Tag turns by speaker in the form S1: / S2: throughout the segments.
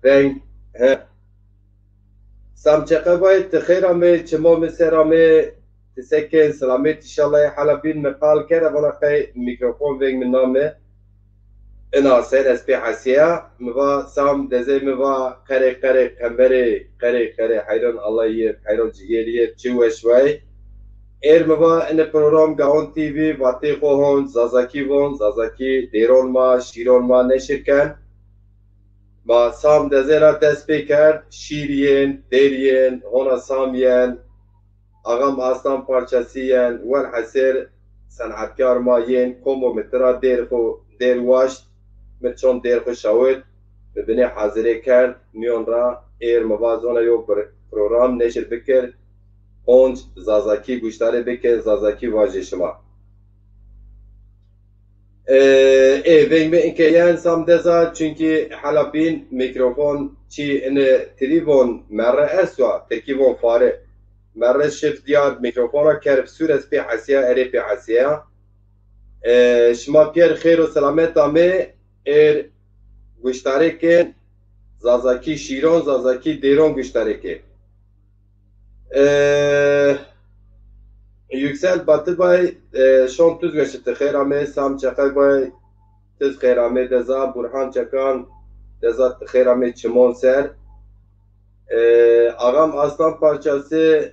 S1: ونگ سامچقه باید تخیرامه چما مسیرامه تسکن سلامت انشالله حلبین مقال کرده ولی خی میکروفون ونگ من نامه انا سيد اس بي حسيا مبا سام دزي مبا قري قري حيران الله يب حيران جيريه تشو شوي اير مبا ان بروگرام گاون تي في واتي هون زازاكي ديرون ما شيرون ما نشركن ما سام دزي را دست بكر شيرين ديرين هونا سامين اغام آسان پارچاسيين والحسير صنعتكار ما ين كومو مترا دير واشت من چون دیر خوش آورد ببینه حاضره کرد میان را ایر موازونه یو پروگرام نشر بکر اونج زازاکی گوشتاره بکر زازاکی واجه شما ونگ به اینکه یه انسان دزا چونکه حالا بین میکروفون چی این تلیفون مره اسوا ترکیبون فاره مره شفت دیاد میکروفون را کرب سور اس پی حسیه اری پی حسیه شما پیر خیر و سلامت دامه ایر گوشتاره که زازاکی شیران زازاکی دیران گوشتاره که yüksel batı bay şon tuz geçti xeyrame sam çakay bay tuz xeyrame deza burhan çakan deza xeyrame çimon ser ağam aslan parçası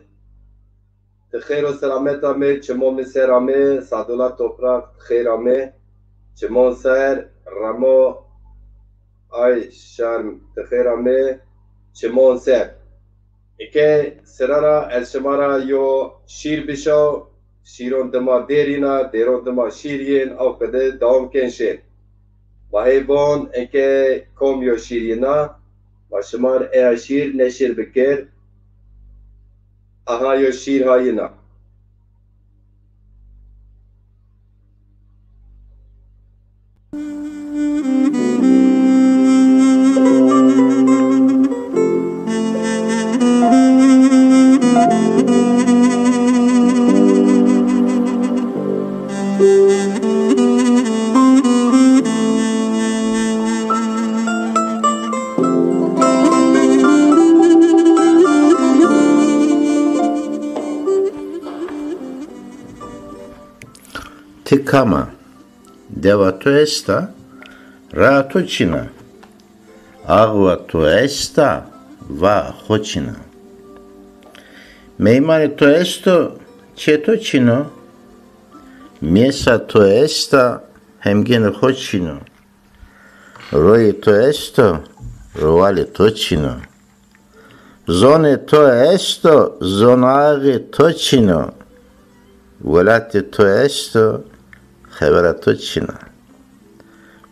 S1: xeyr o selamet ame çimon serame sadula toprak xeyrame çimon ser ramo ay şarm xeyrame çimon ser که سرارا از شمارا یو شیر بشو شیرون دما دیرینا دیرون دما شیرین او کده دوام کنشین و هیبون اینکه کم یو شیرینا و شمار ای شیر نشیر بکر اها یو شیر هایینا
S2: Tikama, devato esta, ratocina, agvato esta, va hocina. Meimane to esto, cetocino, mesa to esta, hemgen hocino, roi to esto, roale tocino, zone to esto, zonage tocino, volate to esto, خبراتوچینا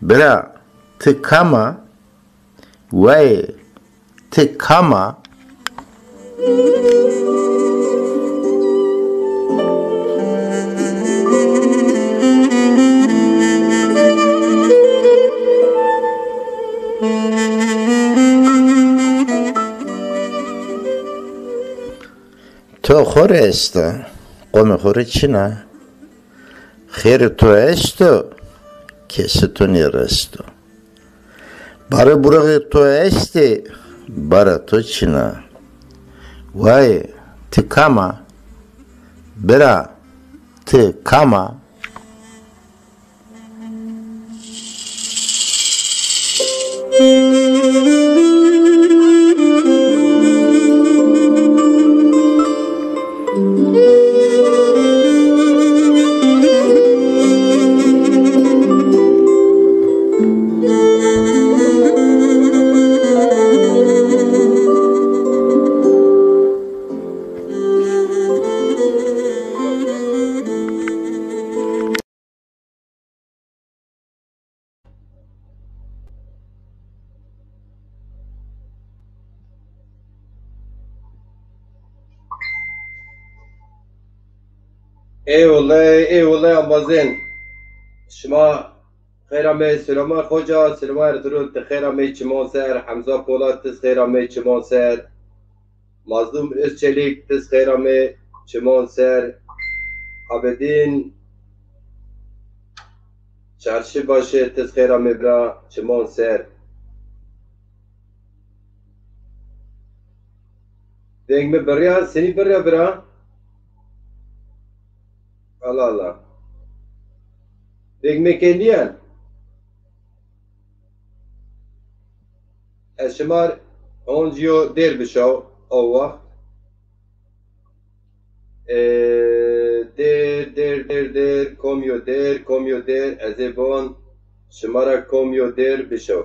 S2: برا تکاما وای تکاما تو خوره است قوم خوره چینا خیر تو esto que se tu ni resto. Bara buraya to este bara to china. Vay te kama bera te kama
S1: ای والله آمازن شما خیرامه سلامه خوجا سلامه ارترود خیرامه چمان سر حمزه پولاد تس خیرامه چمان سر مظلوم از چلیک تس خیرامه چمان سر عبدین چرشی باشه تس خیرامه برا چمان سر Denk mi berya seni berya bira. Allah Allah. Denk mi kendiyen. Eşimar onjiyo der bişav o vakt. Der komyo der ezebon şımara komyo der bişav.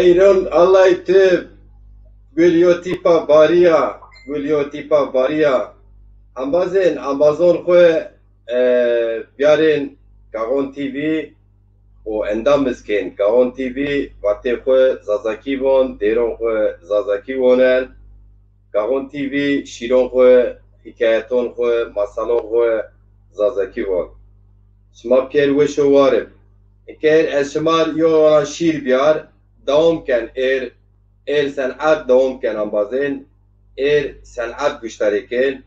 S1: Ayron Allah tüb gülyotipa bariya ambazin Amazon xwe biarên Gaon TV û endam biskên Gaon TV vatê xwe zazakî bon dêron xwe zazakî wonen Gaon TV şîron xwe hikayeton xwe masalon xwe zazakî bon şima pêr weşo warim eger ez şima yo şîr biyar dawam ken êr sen'et dawam ken ambazên êr sen'et gushtarêkên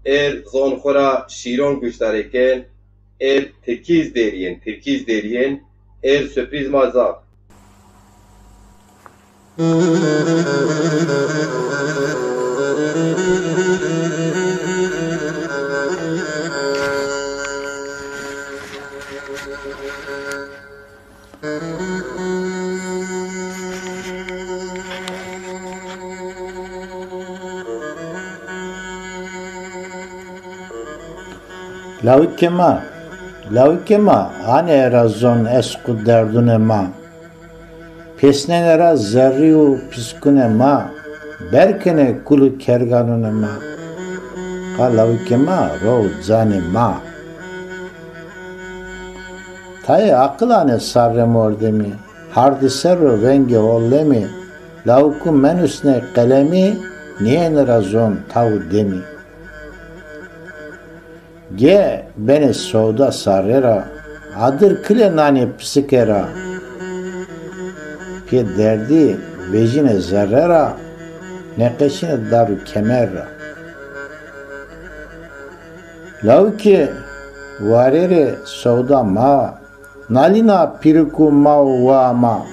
S1: êr zon xwe ra şîron gushtarêkên êr tirkîz deriyên êr sürpriz mazav
S2: Lavukema, ane razon esku derdune ma. Pesnenera zerriu piskune ma. Berkene kulu kerganune ma. Ka lavukema ro zani ma. Tayi akılane sarrem ordemi. Hardiseru rengi ollemi. Lavuku menüsne kalemi. Niye razon tavu demi. Ge beni soğuda sarrera, adır kile nani psikera, pi derdi vecine zerrera, nekeşine daru kemerra. Lavki varere soğuda ma, nalina piriku ma ma,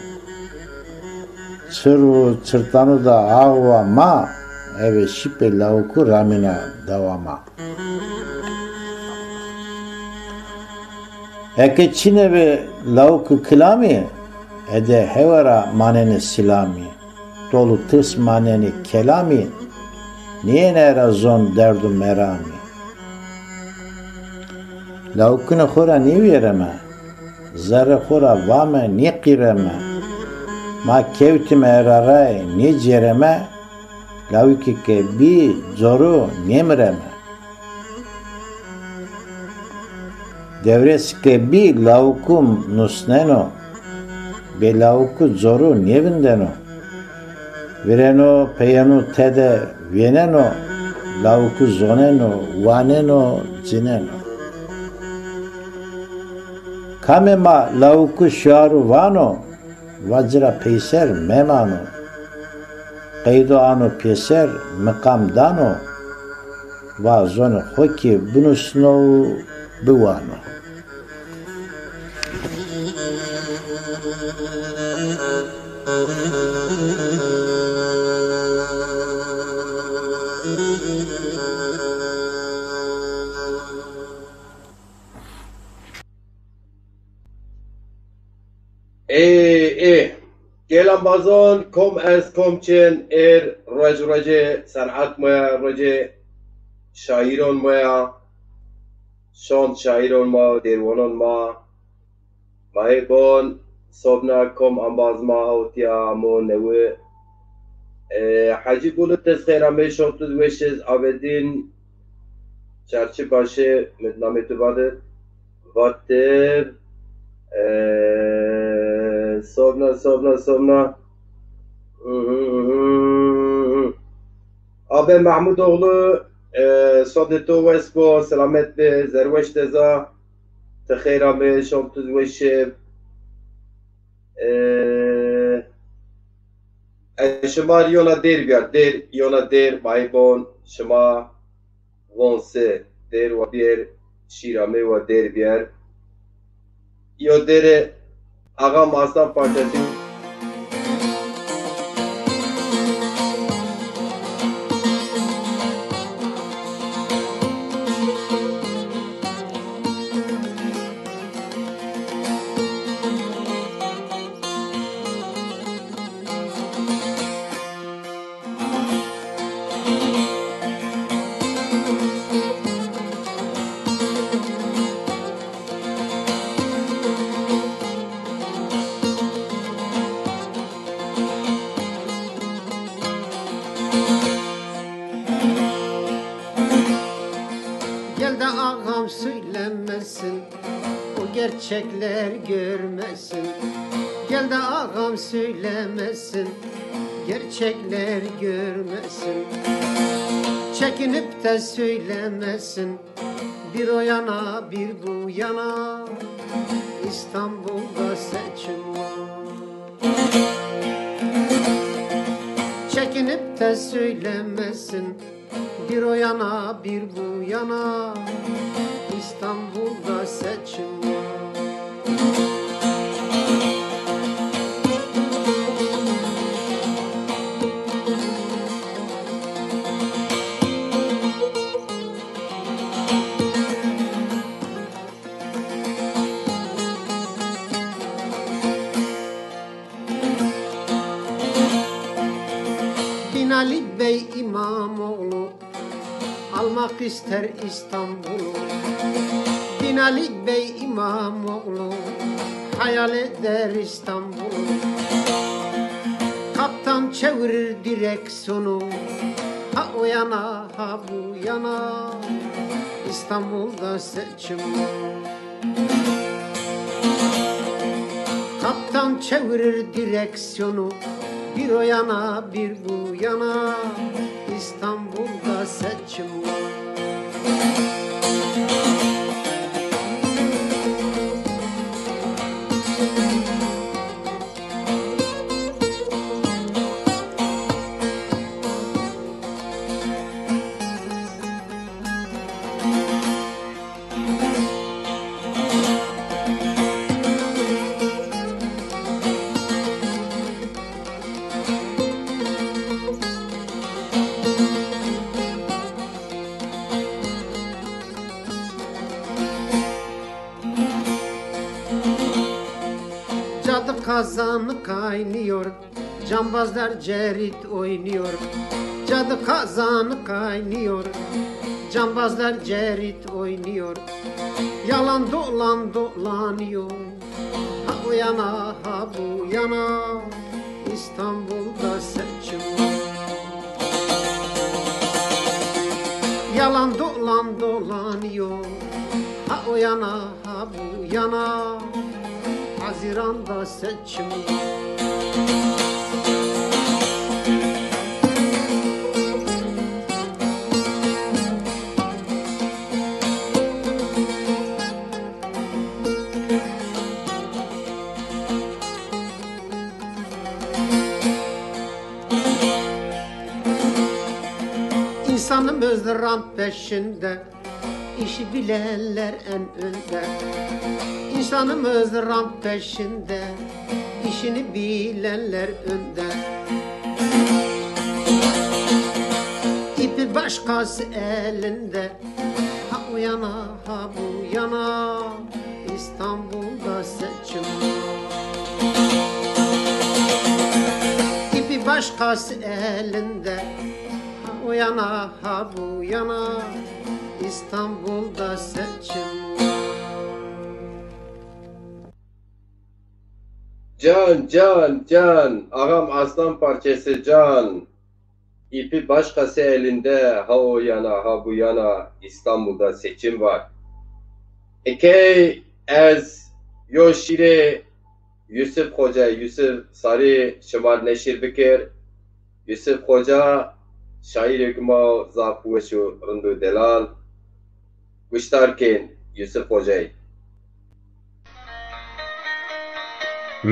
S2: çırru çırtanu da ağva ma, eve şipe lavuku ramina davama. Eke çine ve lavuk kılami ede hevara maneni silami dolu tıs maneni kelami niye nera zon derdu merami lavukune xora ni vereme zerre xora vame ni qireme ma kevtime eraray ni cereme lavukike bi zoru nemreme devreske bi lavukum nusneno be lavuku zoru nevindeno vireno peyano tede vieneno lavuku zoneno waneno zineno kamema lavuku şaru vano vajra peyser memano qaydo ano peyser maqam dano va zonu hoki bunusno buwano
S1: gel Amazon kom ez komçen roje sanat moya roje şairon moya şon şairon ma derwonon ma mahebon sobna kom ambazma hawtiya mo newe hacı bulut tezkhira me şotuz veşiz abedin çarçı başı mednametu badı vatte sobna Abi Mahmudoğlu Sadeto Vespo selamet be zerveş teza تخيرا به شام تزوجه شما یونا دیر بیار دیر یونا دیر مایبون شما وانسه دیر و بیر شیرامه و دیر بیار یو دیر آقا ماستان پارچسی
S3: ağam söylemesin, o gerçekler görmesin. Gel de ağam söylemesin, gerçekler görmesin. Çekinip de söylemesin, bir o yana bir bu yana, İstanbul'da seçim var. Çekinip de söylemesin, bir o yana bir bu yana, İstanbul'da seçim var. Ali Bey İmamoğlu almak ister İstanbul'u. Binali Bey İmamoğlu hayal eder İstanbul'u. Kaptan çevirir direksiyonu, ha o yana ha bu yana, İstanbul'da seçim var. Kaptan çevirir direksiyonu, bir o yana bir bu yana, İstanbul'da seçim var. Cadı kazanı kaynıyor, cambazlar cerit oynuyor. Cadı kazanı kaynıyor, cambazlar cerit oynuyor. Yalan dolan dolanıyor, ha o yana ha bu yana, İstanbul'da seçim var. Yalan dolan dolanıyor, ha o yana ha bu yana, Haziran'da seçim. İnsanımız rant peşinde, işi bilenler en önde. İnsanımız rant peşinde, işini bilenler önde. İpi başkası elinde, ha o yana ha bu yana, İstanbul'da seçim var. İpi başkası elinde, ha o yana ha bu yana, İstanbul'da seçim var.
S1: Can, can, can, ağam aslan parçası can. İpi başkası elinde, ha o yana, ha bu yana, İstanbul'da seçim var. Ekey ez yoşire Yusuf Hoca, Yusuf Sarı Şemal Neşir Bikir, Yusuf Hoca şair hükma zafu ve şu rındu delal. Kuştarken Yusuf Hoca'yı.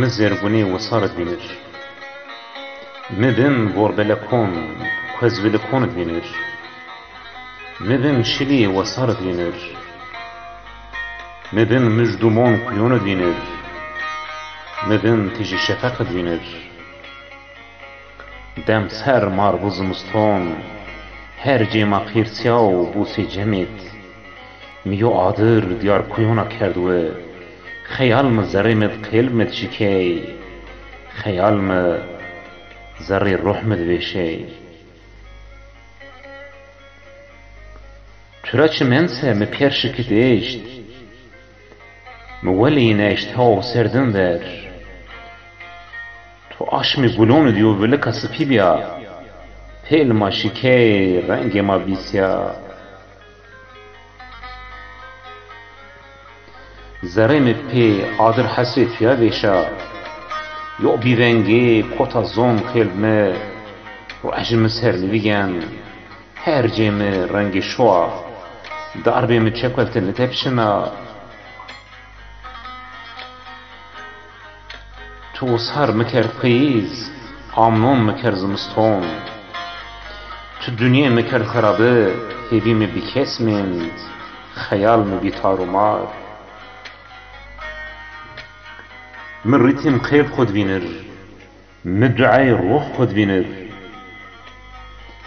S4: مزرگونی وصارت بینر مبن وربلکون کزبلکون بینر مبن شلی وصارت بینر مبن مجدومون کیون بینر مبن تیجی شفق بینر دم سر مربوز مستون her cema qirsiyav busi cemit میو عادر دیار کیونا کردوه خیال مı زریمت قلمت شکی خیال مı زری روحمت وشی تراچ منسه می پیرشکت ایشت مولی نیشت ها سردن در تو آشمی گلون دیو ولکا سپی بیا پیل ما شکی رنگ ما بیسیا زرم پی آدر حسیت یا ویشا یو بیونگی کتا زون خیلمه و عجم سر نویگن هر جیم رنگ شوا داربی می چکولت نتبشنا تو سهر مکر قیز آمنون مکر زمستون تو دنیا مکر خرابه هیوی می بیکسمند خیال می بیتار و مار من ریتم خیب خود بینر من دعای روح خود بینر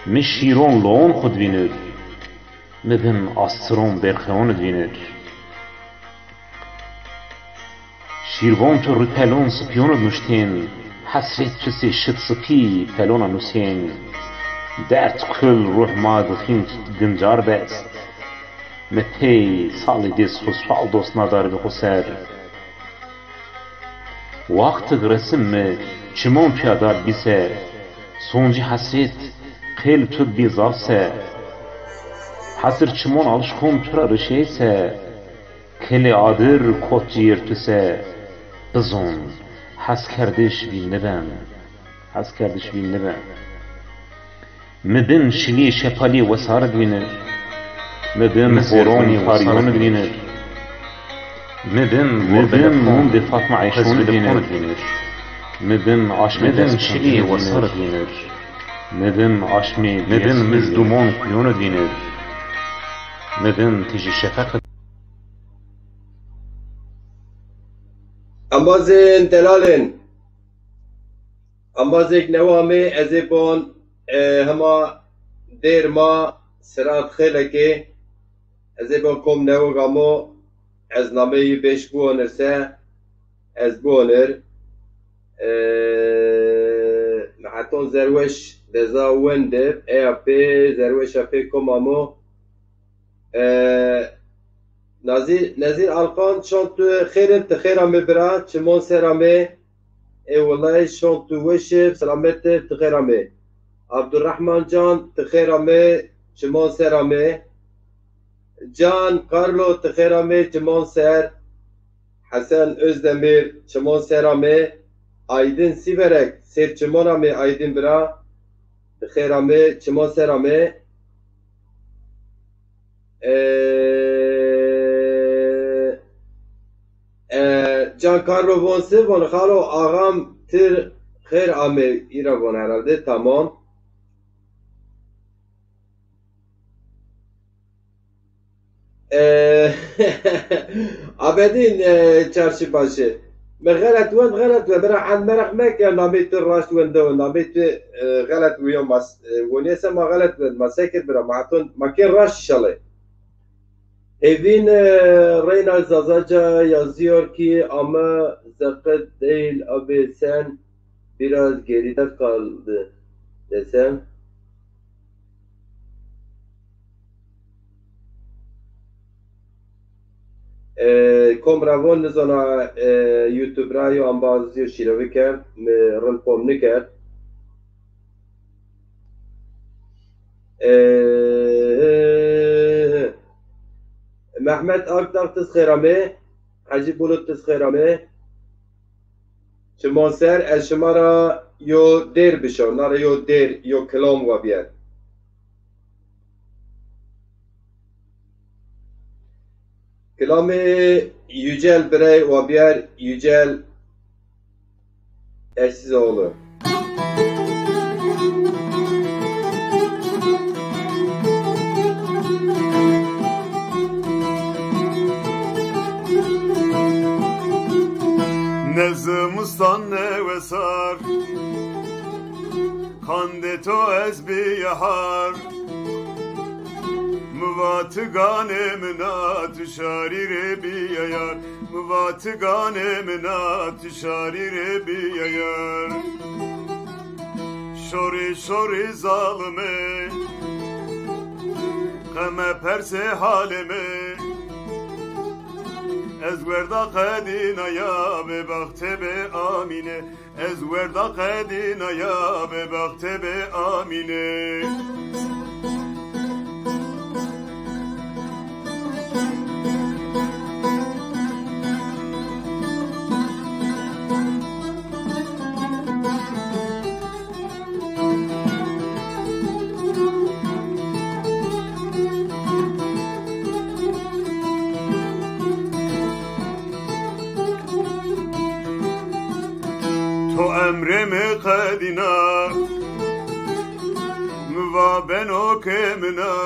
S4: من شیرون لون خود بینر من بین آسترون برخوان بینر شیروان تو رو پلون سپیون نوشتین حسرت چسی شد سپی پلون نوسین درد کل روح ما دخین گنجار بست متی سالی دیز خسفال دوست ندار بخسر وقت رسم چمون پیادار بیسه سونجی حسرت قلب تو بیزاسه حسر چمون alışkın tura rışeyse keli adır kot ciğertüse bizon has kardeş bilne ben mebin şili şepali vesar dinir mebin horon fariyon dinir mebin mum de Fatma Ayşun dinir mebin aşmeden şili vesar dinir mebin aşmi mebin müzdumon kuyon dinir mebin tiji şefak
S1: Ambazin delalin Ambazik nevami ezibon hema derma sırat xeleki ezibon kom nevagamo ez nameyi beş buonirse ez buonir haton zerweş deza wendib EAP zerweş apê komamo Nazir Alkan şantu xêrin tu xêra me bira çimon sera me wallahi şantu weşib selamet tu xêra me Abdurrahman Can tu xêra me çimon sera me Can Carlo tu xêra me çimon ser Hasan Özdemir çimon sera me Aydın Siverek ser çimona me Aydın bira tu xêra me çimon sera me Giancarlo Bonsi von Khalo ağam tir khair ame ira von herhalde tamam. Abedin çarşıbaşı. غلط وين غلط وبرا عن مرق مكة ناميت الراس وين دو ناميت غلط ويوم مس ونيسا ما غلط وين ما سكر برا معتون ما كان راش شلي Evin Reyna Zazaca yazıyor ki ama zakat değil abi sen biraz geride kaldı desem. Komravon nizana YouTube rayo ambazio şiraviker rılpom niker. Mehmet Akdağ tezkirame, Hacı Bulut tezkirame, Şimanser el şimara yo der bişo, nara yo der, yo kelam wa biyer. Kelamı yücel birey wa biyer, yücel eşsiz oğlu.
S5: Nezmustan ne vesar Kandeto ez bi yahar Muvatigane minat şarire bi yayar Muvatigane minat şarire bi yayar Şori şori zalime Keme perse halime Ez verda qedina ya be bakhte be amine Ez verda qedina ya be bakhte be amine قدنا و بنو کمنا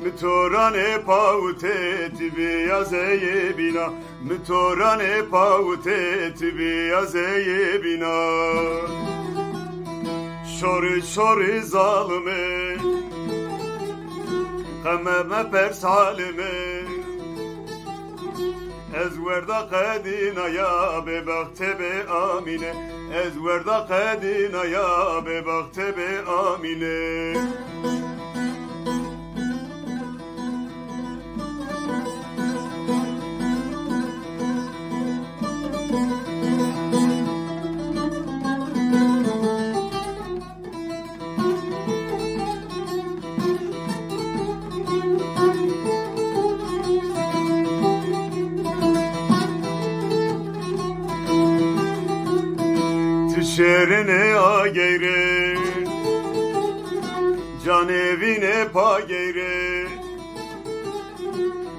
S5: متوران پاوتت بیازه بینا متوران پاوتت بیازه بینا شوری ظالمه قمم پرس عالمه از وردا قدینا یا به وقت به آمینه از وردا قدینا یا به وقت به آمینه şerine ageyre can evine pageyre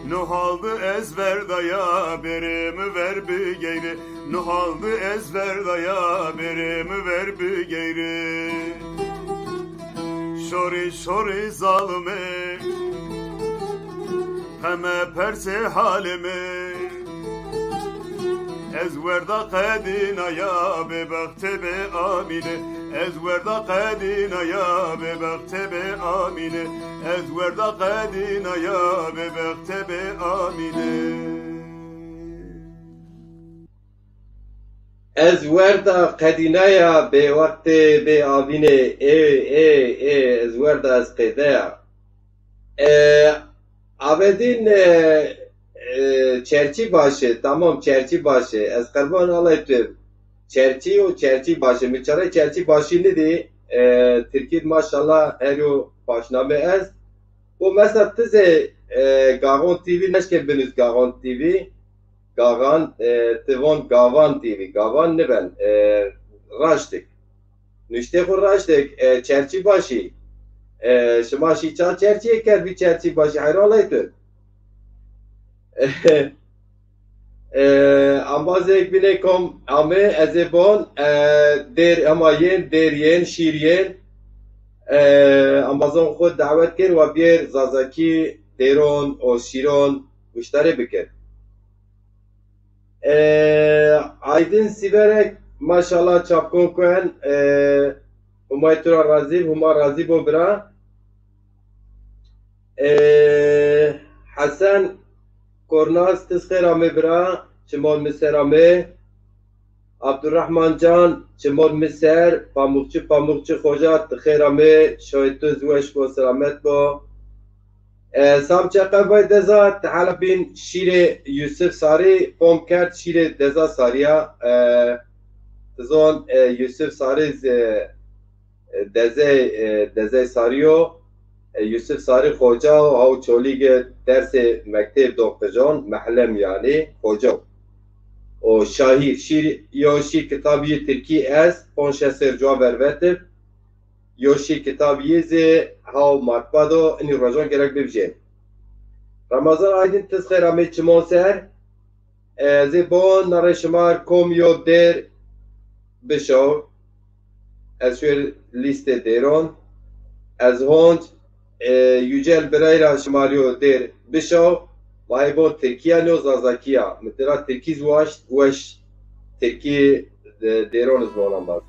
S5: nuhaldı ezver daya beremi ver bir geyre nuhaldı ezver daya beremi ver bir geyre şori zalime heme perse halime از وردا قدینا یا به وقت به آمینه از وردا قدینا یا به وقت به آمینه از وردا قدینا یا به وقت به آمینه
S1: از وردا قدینا یا به وقت به آمینه از وردا از قدیا عبدین çerçi başı, tamam çerçi başı. Ez kurban alayım. Çerçi o çerçi başı. Miçare çerçi başı ne di? Türkiye maşallah her o başname ez. O mesela tize Gagan TV neşke benüz Gagan TV. Gagan Tivon Gavan TV. Gavan ne ben? Raştık. Nüşte kur raştık. Çerçi başı. Şımaşı çal çerçi eker bir çerçi başı. Hayır alayım. Ambazek binekom ame ezebon der amayen deryen şiryen ambazon khud davet kir ve bir zazaki deron o şiron müşteri bikir aydın siverek maşallah çapkon kuen umaytura razib huma razib o bira Hasan Kornaz tızkırame bira, çimol miserame, Abdurrahman Can, çimol miser, pamukçu hoca tıkırame, şoytuz veş bo selamet bo. Samça kabay deza, tahala bin şire Yusuf Sari, pom kert şire deza Sariya, tızon Yusuf Sari deze Sariyo, Yusuf Sari Hoca او چولیگ درس مکتب دکتر جان محلم یعنی Hoca o şiir yoşi kitabı Türkiye es ponşe sercua vervetir yoşi kitabı ze hav matbado ini rojon gerek bibje Ramazan aydın tezkhir amet çimon ser ze bon narışmar kom yo der bişav ez şöyle liste deron ez hond Yücel Birayra şimaliyo der bişav vay bo Türkiye no zazakiya mesela Türkiz vaş Türkiye deronuz bu olan baz.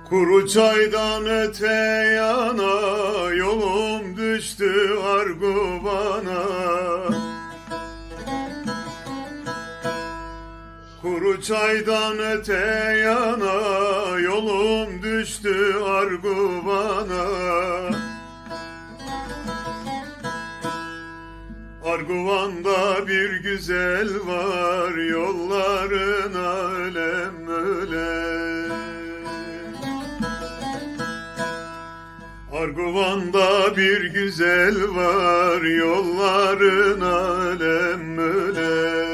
S5: Kuru çaydan öte yana yolum düştü Arguvan'a. Kuru çaydan öte yana yolum düştü düştü Arguvan'a. Arguvan'da bir güzel var, yollarına ölem ölem. Arguvan'da bir güzel var, yollarına ölem ölem.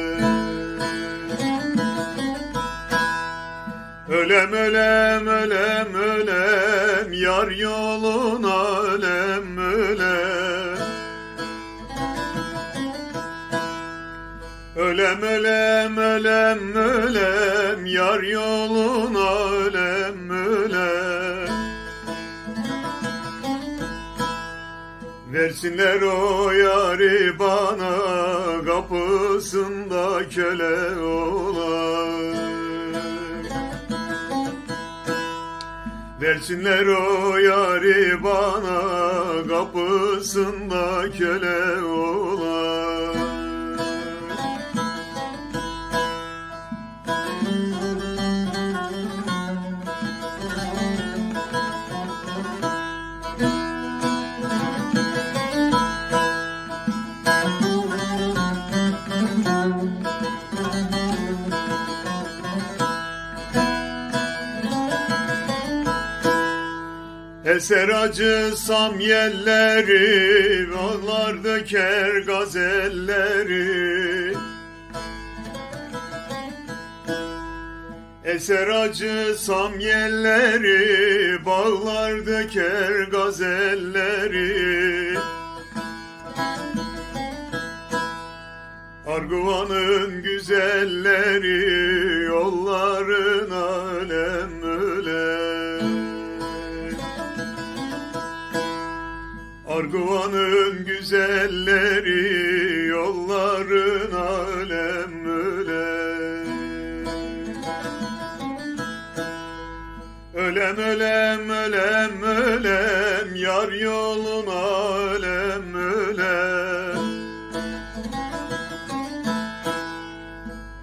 S5: Ölem ölem ölem ölem, yar yoluna ölem ölem. Ölem ölem ölem ölem, yar yoluna ölem ölem. Versinler o yari bana, kapısında köle olan. Versinler o yari bana, kapısında köle olan. Eser acı samyelleri, bağlar döker gazelleri. Eser acı samyelleri, bağlar döker gazelleri. Arguvan'ın güzelleri, yollarına ölem ölem. Arguvan'ın güzelleri, yollarına ölem ölem. Ölem ölem ölem ölem, yar yoluna ölem ölem.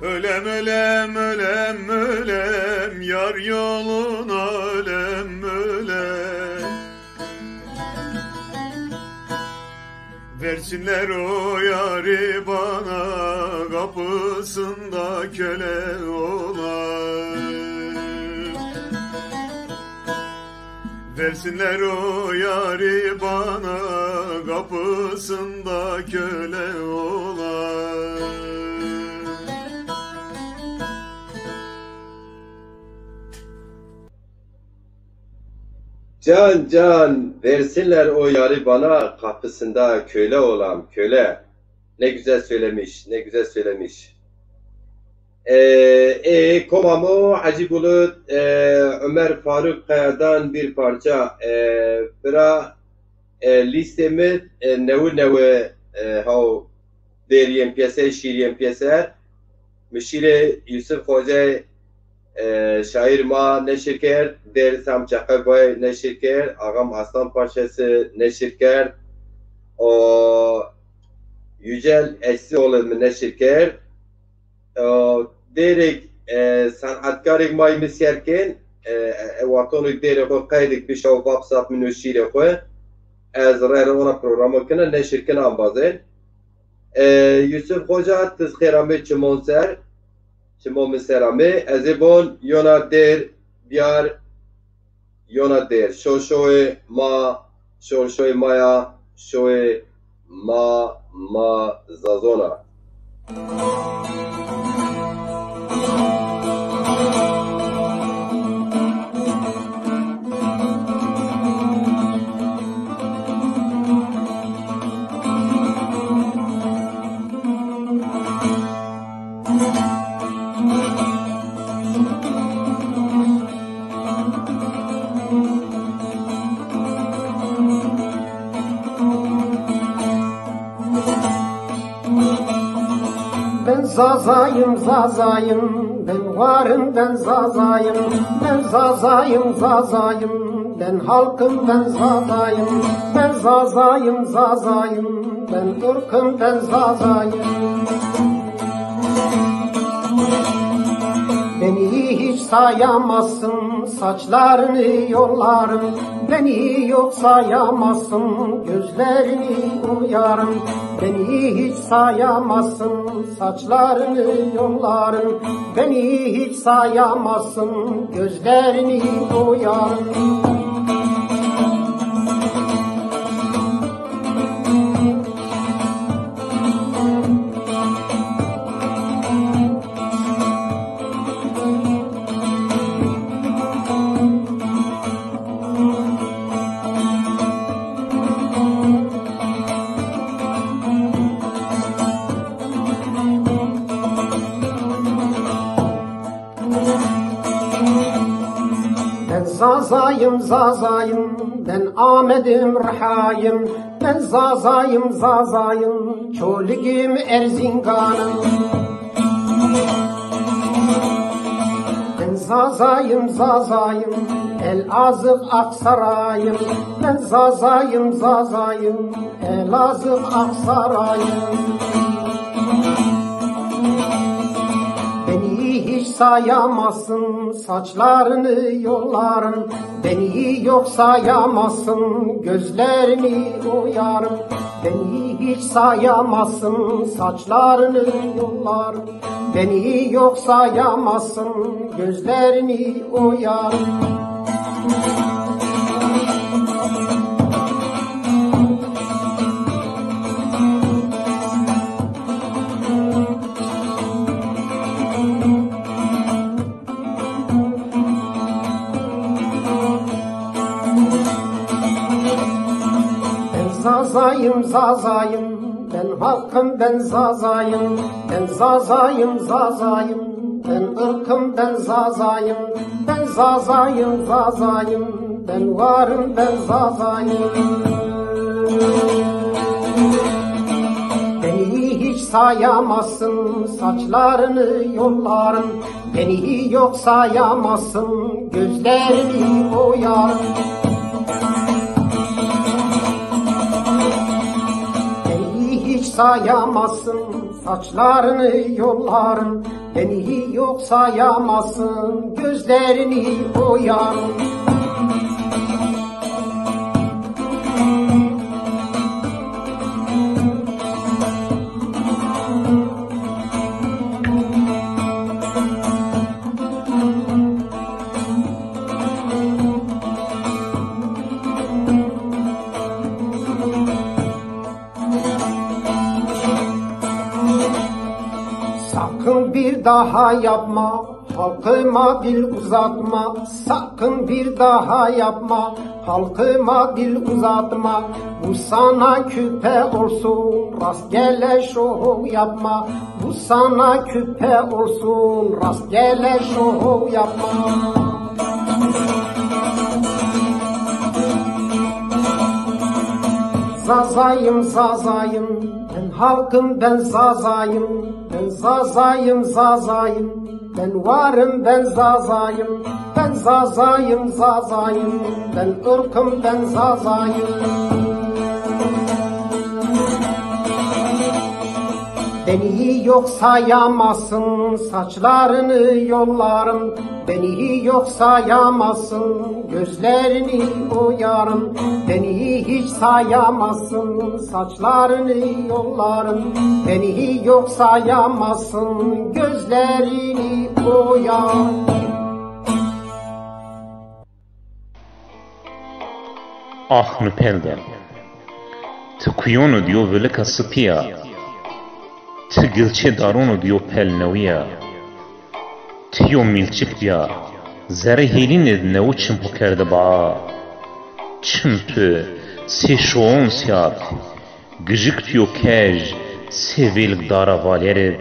S5: Ölem ölem ölem ölem, yar yoluna ölem ölem. Versinler o yari bana, kapısında köle olan. Versinler o yari bana, kapısında köle olan.
S1: Can can versinler o yarı bana, kapısında köle olam köle. Ne güzel söylemiş, ne güzel söylemiş. Komamo Hacı Bulut, Ömer Faruk Kaya'dan bir parça. Bira listemi nevu hav deriyem piyese, şiiriyem piyese. Müşire Yusuf Hoca şair ma neşir ker, dersam Çakabay neşir ker, ağam Aslan parçası neşir ker, o Yücel Esioğlu neşir ker, derek sanatkarık may misyerken, vatonuk derek o kaydık bir şov WhatsApp menü şiire koy, az rayla ona programı kına neşir kına ambazen. Yusuf Hoca tızkiramet çimonser, Çimon Serame, ezebon yona der biyar yona der. Şoşoy maya, şoy ma zazona.
S3: Zazayım zazayım, ben varım ben zazayım, ben zazayım zazayım, ben halkım ben zazayım, ben zazayım zazayım, ben ırkım ben zazayım. Beni hiç sayamazsın, saçlarını yollarım. Beni yok sayamazsın, gözlerini uyarım. Beni hiç sayamazsın, saçlarını yollarım. Beni hiç sayamazsın, gözlerini uyarım. Zazayım zazayım, ben Ahmet'im Rihayım. Ben zazayım zazayım, çoligim Erzingan'ım. Ben zazayım zazayım, Elazığ Aksaray'ım. Ben zazayım zazayım, Elazığ Aksaray'ım. Hiç sayamazsın, saçlarını yollarım. Beni yok sayamazsın, gözlerini uyarım. Beni hiç sayamazsın, saçlarını yollarım. Beni yok sayamazsın, gözlerini uyarım. Zazayım zazayım, ben halkım ben zazayım. Ben zazayım zazayım, ben ırkım ben zazayım. Ben zazayım zazayım, ben varım ben zazayım. Beni hiç sayamazsın, saçlarını yollarım. Beni yok sayamazsın, gözlerini oyarım. Sayamazsın, saçlarını yollarım. Beni yok sayamazsın, gözlerini oyarım. Sakın bir daha yapma, halkıma dil uzatma. Sakın bir daha yapma, halkıma dil uzatma. Bu sana küpe olsun, rastgele şov yapma. Bu sana küpe olsun, rastgele şov yapma. Zazayım zazayım, ben halkım ben zazayım. Ben zazayım zazayım, ben varım ben zazayım. Ben zazayım zazayım, ben ırkım ben zazayım. Beni yok sayamazsın, saçlarını yollarım. Beni yok sayamazsın, gözlerini oyarım. Beni hiç sayamazsın, saçlarını yollarım. Beni yok sayamazsın, gözlerini oyarım.
S4: Ah nüpelde, tıkıyonu diyor velika sıpiya. Tigilçe daronu diyor pelneviya. Tiyo milçik biya. Zere helin edine uçum pokerde ba. Çimtü se şoğun siyat. Gıcık tiyo kej se velik dara valerib.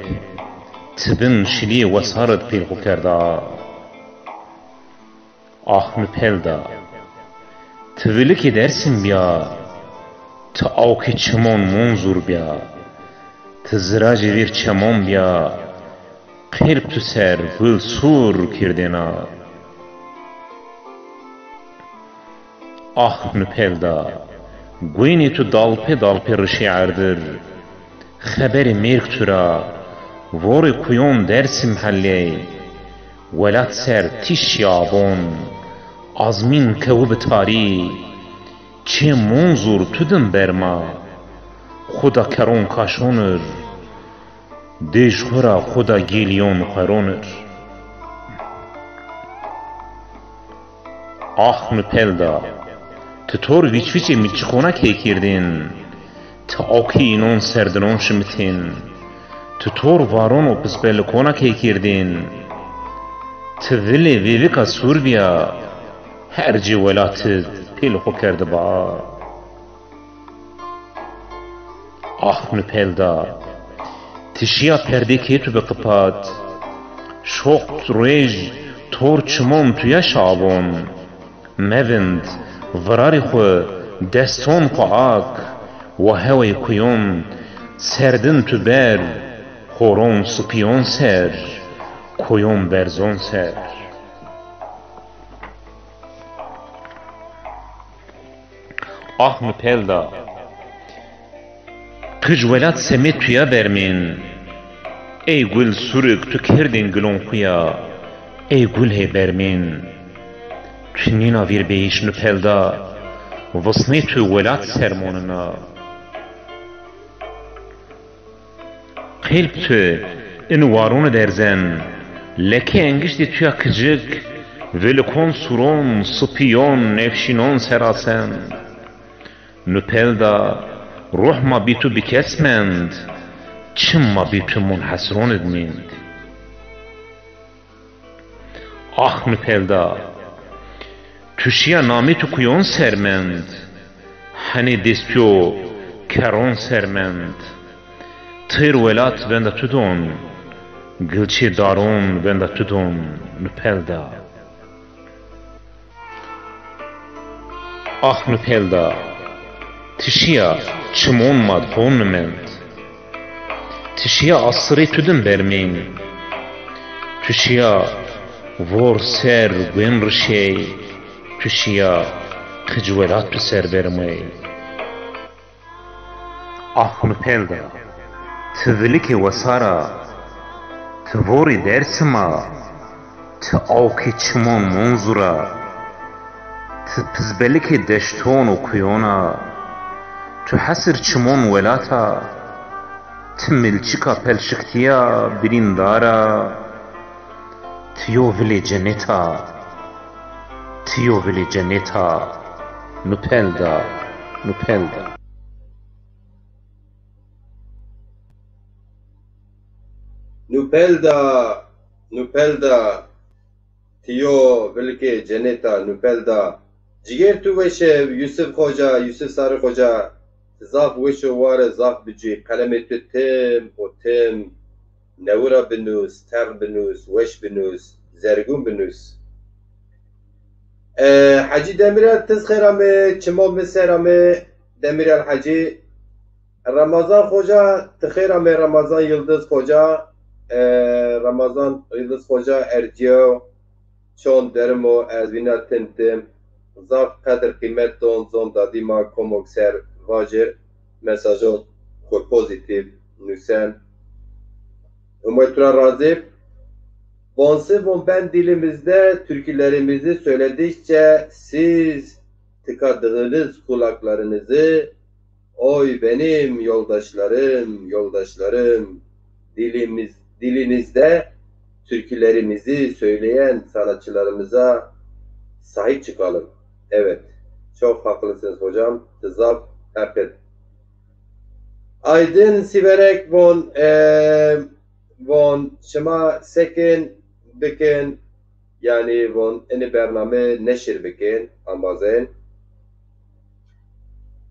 S4: Tibin şiliye vasarad pel pokerda. Ah nüpelda. Tivilik edersin biya. Ti avki çimon munzur biya. تزراج ویر چمام بیا قلب تو سر ول سور کردنا آه نپلدا گوینی تو دال پر شعردر خبر مرگ تو را وار کویون درس محلی ولات سر تیشیابون azmin kevu bitari çi munzur tudum berma xuda keron kaşonur dejxura xuda geliyon xeronur ah nupelda tutor viçviçe miçkona kekirdin ta oki inon serdinon şimitin tutor varon o pısbellikona kekirdin tevili vivika surbiya herci velatı pilxu kerdi ba ah nupelda tişiya perdeki tu beqıpat şoq rej tor çimon tuya şabon mevind vrari xu deston xu ak ve hevey kuyon serdin tu ber xoron supiyon ser kuyon berzon ser ah nupelda kıcvelat semet tuya vermin ey gül suruk tu kirdin gülon kuya ey gül hey bermin tünina vir beyiş nupelda vısne tu velat sermonuna qelb tu in varunu derzen leke engişti tuya kıcık velikon suron supiyon nefşinon serasen nupelda ruh ma bitu bikesmend çim ma bitu munhasron edmind ah nupelda tüşiya nami tu kuyon sermend hani destyo keron sermend tır velat venda tudon gılçi daron venda tudon nupelda ah nupelda tişiya çimon madhon mend tişiya asri tudum bermin tişiya vor ser gwen rişey tişiya kıcvelat tu ser vermey ah nupelda tviliki vasara tvori dersima t avki çimon munzura t pizbeliki deşton u kuyona tu hasır çimon velata t milçika pelşiktiya birindara tiyo vili cenneta nupelda
S1: Nupelda tiyo velike cenneta nupelda ciger tu veşev Yusuf Hoca Yusuf Sarı Hoca zaf veşev var zaf bici kalemet tem o tem nevura binus ter binus veş binus zergun binus Hacı Demirel tezkherame çimov meserame Demirel Hacı Ramazan Hoca tıkherame Ramazan Yıldız Hoca Ramazan Yıldız Hoca erciyo çon derimo ezvina tentim zaf kadar kıymet don zon dadima komok ser vajir mesajot ko pozitif nüsen umaytura razip bonse bon ben dilimizde türkülerimizi söyledikçe siz tıkadığınız kulaklarınızı oy benim yoldaşlarım dilinizde türkülerimizi söyleyen sanatçılarımıza sahip çıkalım. Evet, çok haklısınız hocam. Tızzap, hakikaten. Aydın siverek von şema sekin bikin yani von eni bername neşir bikin ambazen.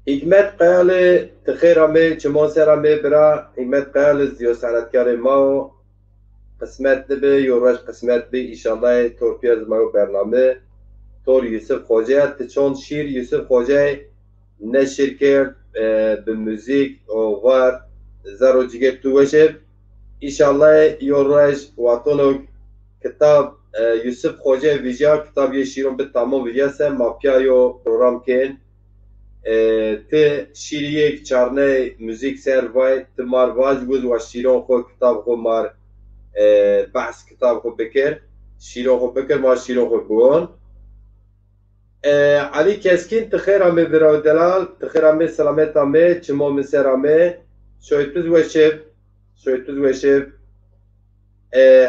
S1: Hikmet Kayalı tıkhirame çimon serame bira Hikmet Kayalı ziyo sanatkarı mao kısmetli bi yoraş kısmet bi inşallah torpiyaz mao bername tor Yusuf Hoca tıçon şiir Yusuf Hoca neşir kert bi müzik o var zaro ciget tuveşev inşallah yoraş vatonok kitap Yusuf Hoca vijya kitap yeşiron bi tamam vijya se mafyayo program ken te şiriyek çarne müzik servay te marvaj guz ve şiron xo kitab xo mar bahs kitab xo bekir şîro xwe bikir ma şîro xwe bûn. Alî Keskin tixêra me biradelal, tixêra me selameta me, çimo min sera me, şoytuz weşiv,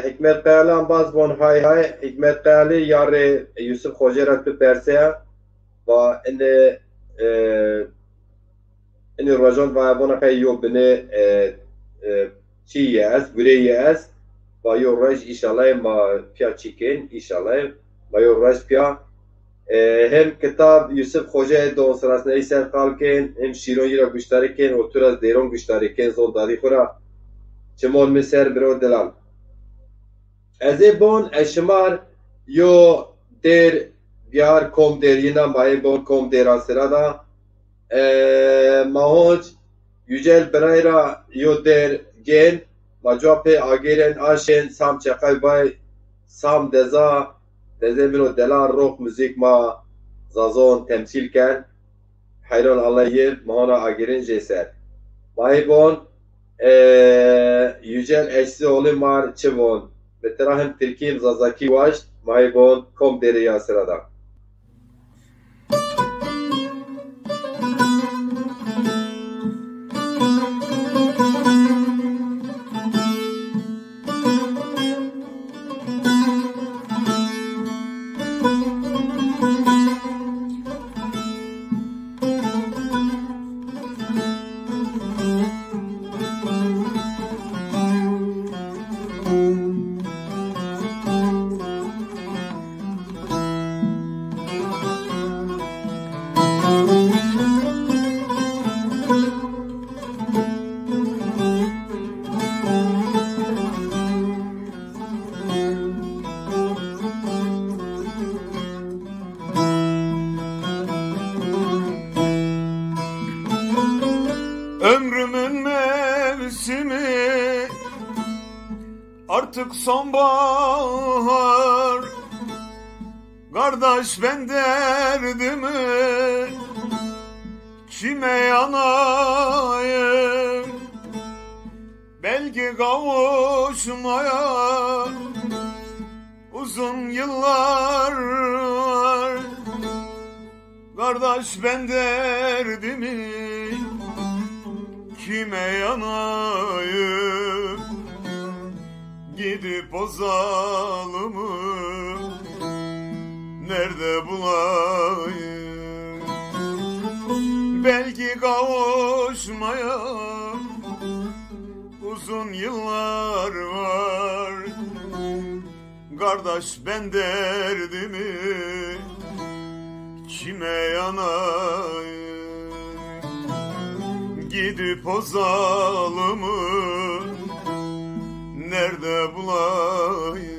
S1: Hikmet Qayalan baz bon hay Hikmet Qayalî yarê Yusuf Xojera tu perseya va ini rojan va bona kay yo bine çi yes, gure yes, va yo rej inşallah ma pya çikin inşallah, va yo rej pya hem kitap Yusuf Xoja don sırasında isen kalken hem şiron yira güçtariken oturaz deron güçtariken zon dadi xura çimon miser biro delal. Ez bon eşmar yo der biyar kom derina maye bon kom deran sırada mahoj yücel birayra yo der gen macape ageren aşen sam çakay bay sam deza mino delan rock müzik ma zazon temsil ken hayran Allah'ı mahana agirin ceser maye bon yücel eşsi oğlu mar çivon Beterahim Türkiye Zazaki Vaş Maybon Kom Deriya sırada.
S5: Ömrümün mevsimi artık sonbahar. Kardeş ben derdimi kime yanayım? Belki kavuşmaya uzun yıllar var. Kardeş ben derdimi kime yanayım? Gidip o zalımı nerede bulayım? Belki kavuşmaya uzun yıllar var. Kardeş ben derdimi kime yanayım? Gidip o zalımı nerede bulayım?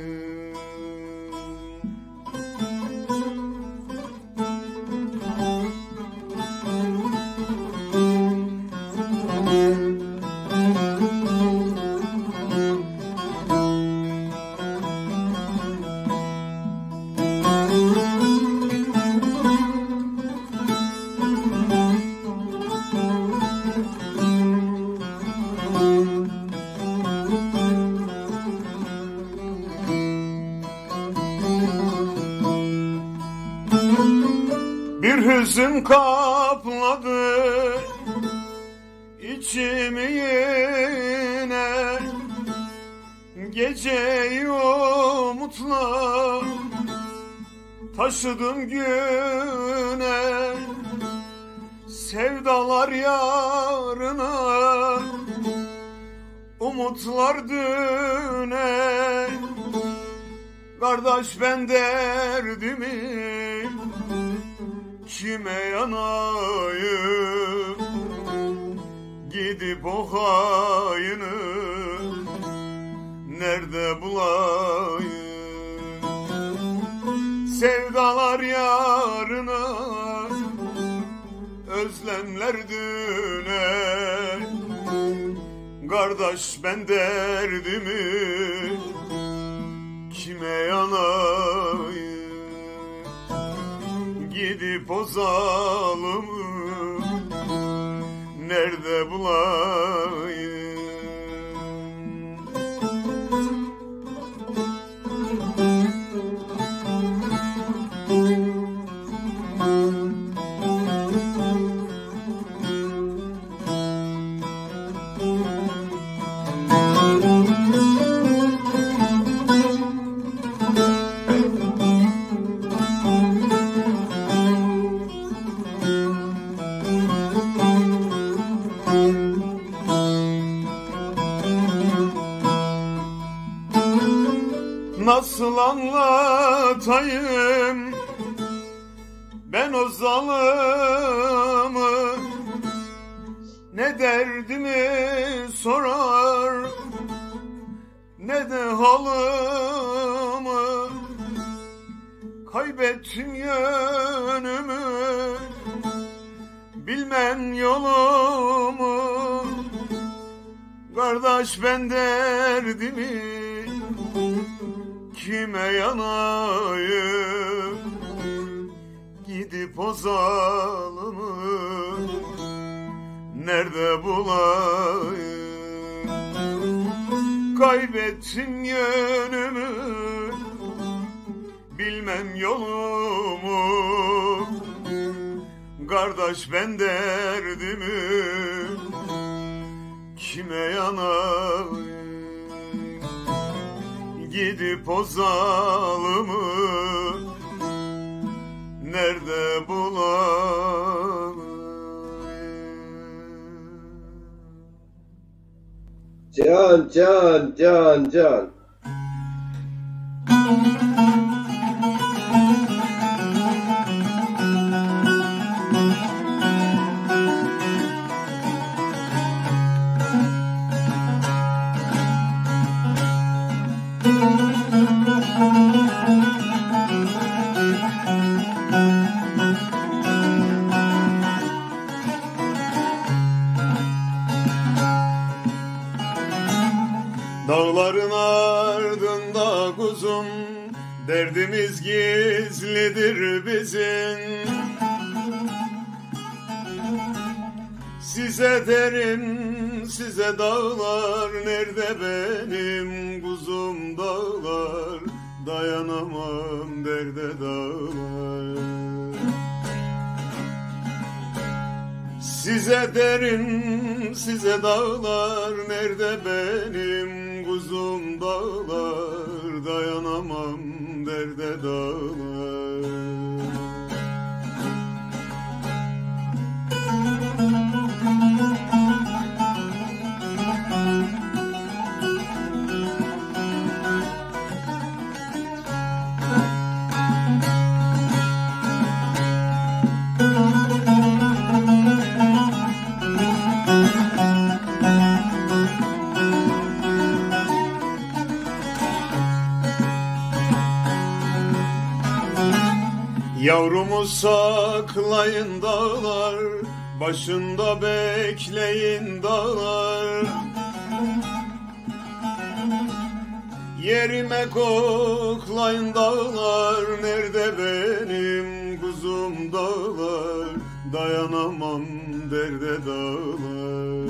S5: Bir hüzün kapladı içimi yine, geceyi umutla taşıdım güne. Sevdalar yarına, umutlar düne. Kardeş ben derdimi kime yanayım? Gidip o haini nerede bulayım? Sevdalar yarına, özlemler düne. Kardeş ben derdimi kime yanayım? Gidip o zalımı nerede bulayım? Nasıl anlatayım ben o zalımı, ne derdimi sorar ne de halımı. Kaybettim yönümü, bilmem yolumu. Kardeş ben derdimi kime yanayım? Gidip o zalımı nerede bulayım? Kaybettim yönümü, bilmem yolumu. Kardeş ben derdimi kime yanayım? Gidip o zalımı nerede bulayım?
S1: Can, can, can, can.
S5: Dağların ardında kuzum, derdimiz gizlidir bizim. Size derim, size dağlar, nerede benim kuzum dağlar? Dayanamam derde dağlar. Size derim, size dağlar, nerede benim kuzum dağlar? Dayanamam derde dağlar. Yavrumu saklayın dağlar, başında bekleyin dağlar. Yerime koklayın dağlar, nerede benim kuzum dağlar? Dayanamam derde dağlar.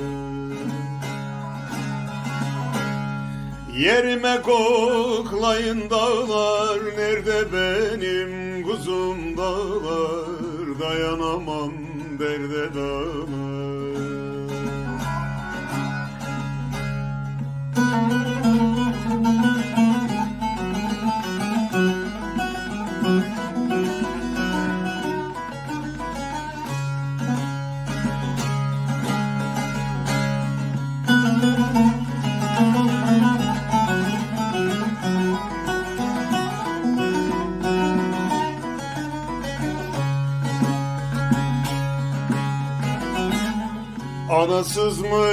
S5: Yerime koklayın dağlar, nerede benim kuzum dağlar? Dayanamam derde dağlar. Anasız mı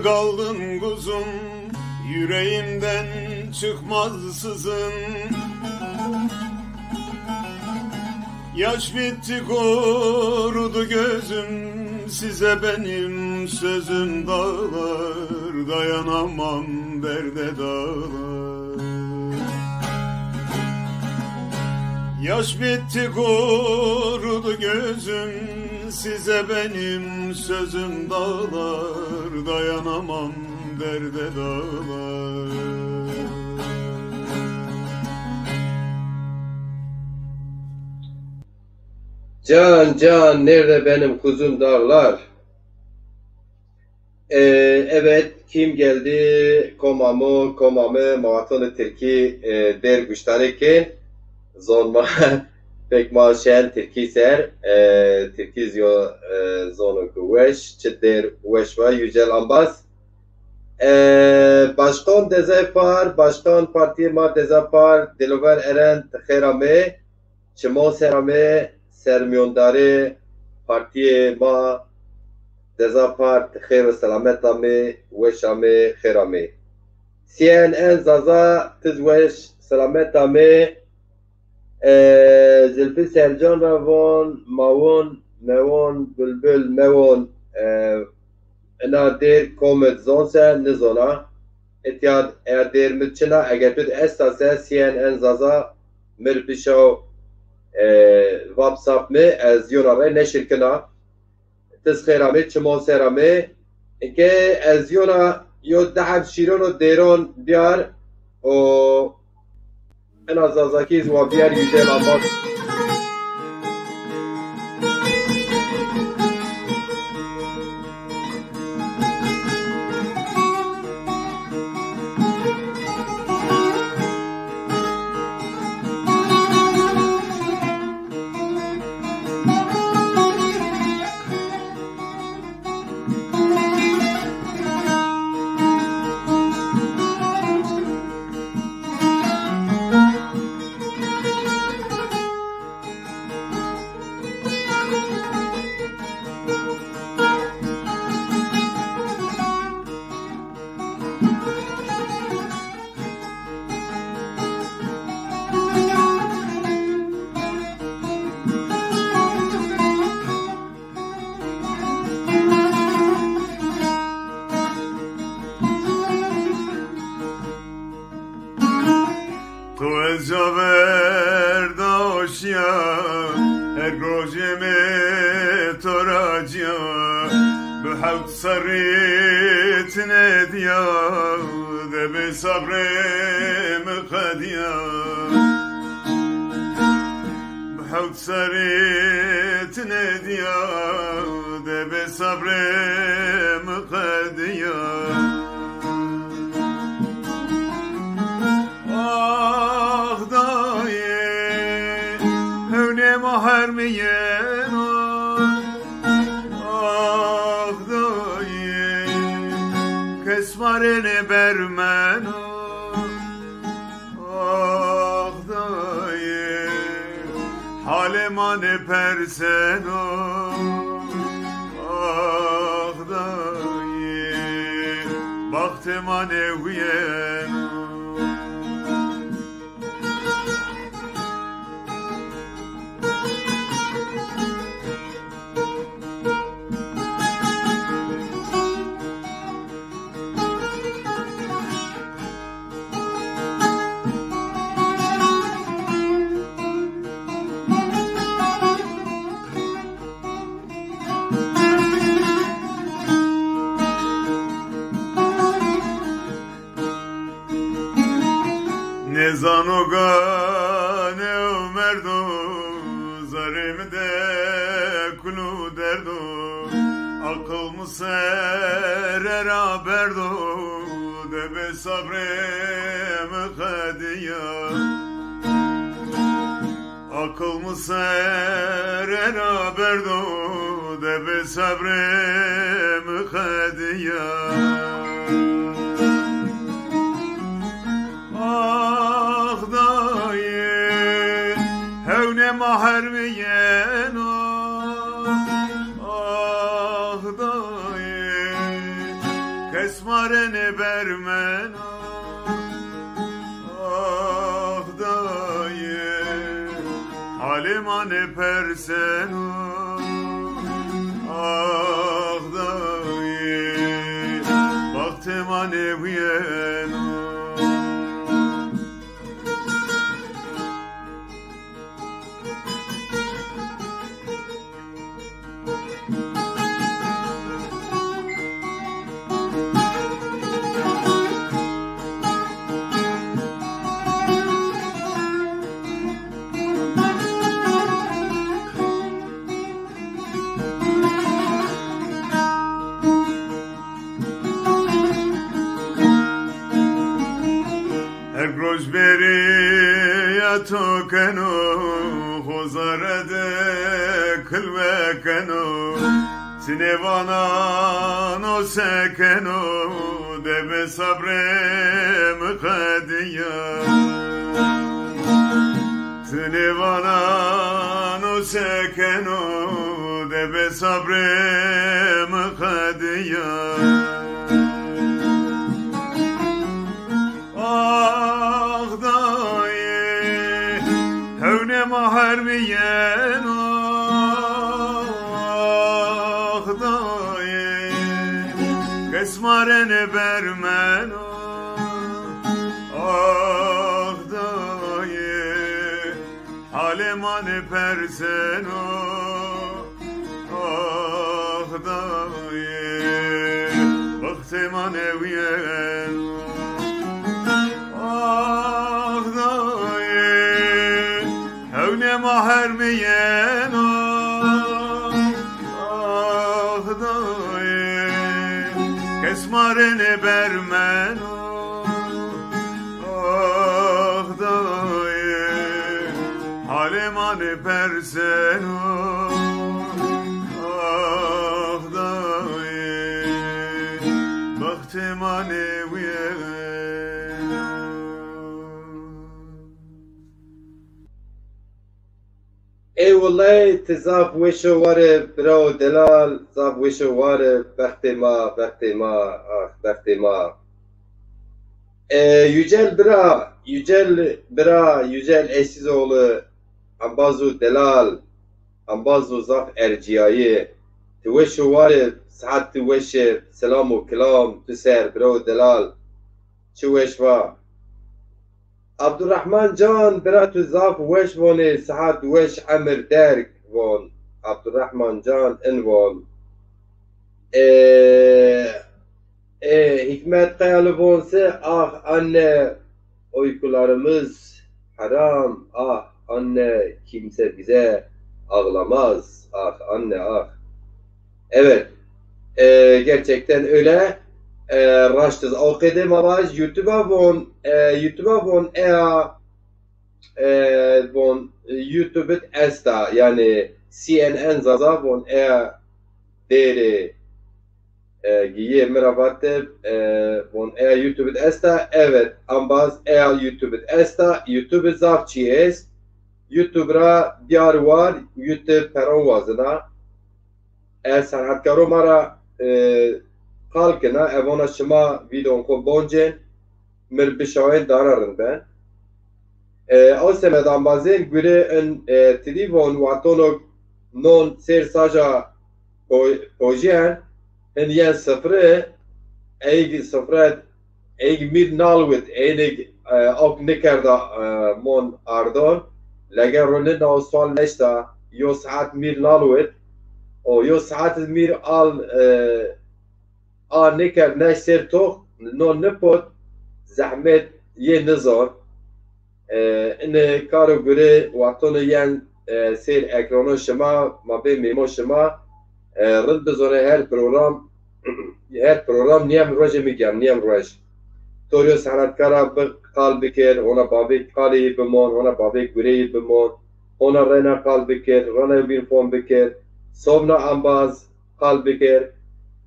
S5: kaldın kuzum, yüreğimden çıkmaz sızın. Yaş bitti kurudu gözüm, size benim sözüm dağlar. Dayanamam derde dağlar. Yaş bitti kurudu gözüm, size benim sözüm dağlar. Dayanamam derde dağlar.
S1: Can, can, nerede benim kuzum dağlar? Evet, kim geldi? Komamı, Mavatanı Türkiye der güçtanıken zonma pek maşen Türkiye ser Türkiye zonu güveş, çeter güveş var, yücel ambas. Başkan Dezaypar, Başkan Partiye Ma Dezaypar, Dilover Eren Txerame, Çimo Serame, Sermiyondare, Partiye Ma Dezaypar, Txer ve Selametame, Weşame, Xerame. CNN Zaza, Tizweş, Selametame, Zülfü Sercan Ravon, Mavon, Mevon, Bülbül, Mevon, Nadir Komet Zonsen, Nizona, Etiyad Erdir Mitçina, Egetüd Esase, CNN Zaza, Mirbişav, WhatsApp mi, Ez Yonare, Neşirkina, Tiz Xerame, Çimo Serame, Eke Ez Yona, Yo Dahab Şiron o Deron Diyar, o Ena Zazakiz ve Diyar Yücel Abbas.
S5: صريت ناديا ذب صبري مقديا بحوت صريت ناديا ذب صبري مقديا آخ داي هوني محرميين Kesmarene bermeno Ah dayı Halemane perseno Ah dayı Baktemane uyeno Nezanoga ne merdo zarimde kulu derdo akıl mı serer haberdo debe sabrem kadiya akıl mı serer haberdo debe sabrem kadiya Maharmiyen ah dayı kesmarene bermen ah dayı halimane persen ah dayı baktemane viyen tokeno khozarade kulvekeno sinevana no sekeno debe به صبرم قدیا تنوانان و سکنو ده به صبرم قدیا آخ دایی هونه ما هرمین آخ دایی قسمارن برمن آخ دایی حالمان پرسن آخ دایی وقت من وین آخ دایی هونه ما هرمین آخ دایی قسمارن برمن آخ دایی حالمان پرسن آخ دایی وقت من وین
S1: ای والله تزاف وشو واره برو دلال زاف وشو واره بخت ما آخ بخت ما yücel eşizoğlu ambazu delal ambazu zaf erciyayı tuveşu vare saat tuveşe selamu kelam tüser bro delal çuveş va Abdurrahman Can bira tu zaf weş vone saat weş amir derk von Abdurrahman Can en von Hikmet Kayalı vonse ah anne uykularımız haram ah anne kimse bize ağlamaz ah anne ah evet gerçekten öyle raştız okudum ama YouTube'a von von YouTube esta yani CNN zaza von deri giye meravatib von YouTube esta evet ambaz YouTube esta YouTube zavçi es YouTube ra diyar var YouTube peron vazına sanatkaro mara kalkına evona şıma videon ko bonjen mir bişawen dararın ben o semed ambazin güre en telefon watonok non ser saja ojen en yen sıfırı eig mir nalwit enig ok nikerda mon ardon lagen ronin o sol neşta yo saat mir nalwit o yo saat mir al niker neş ser tok non nepot zahmet ye nizar in karo göre watonu yen ser ekrano şema mabe memo şema رد بزنه هر program نیم روزه میگم نیم روز توریو سنتکارا قال بکر اونا بابی قالی بمون اونا بابی گری بمون اونا رنا قال بکر رنا بیر فون بکر صوبنا انباز قال بکر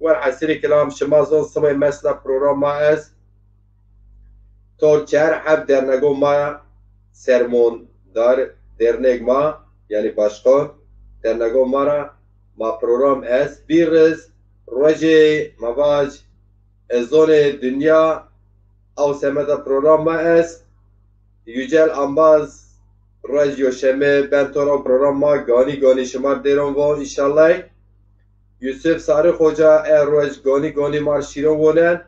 S1: و عصری کلام شمازون سمای مثلا program ما است تور چهر حب درنگو ما سرمون دار درنگ ما یعنی باشقان درنگو ما را ما program es biriz roje mavaj zone dünya av semeda program ma es yücel ambaz roj yoşeme ben tora program ma gani şımar deron von inşallah Yusuf Sarı Hoca roj gani mar şiron vonen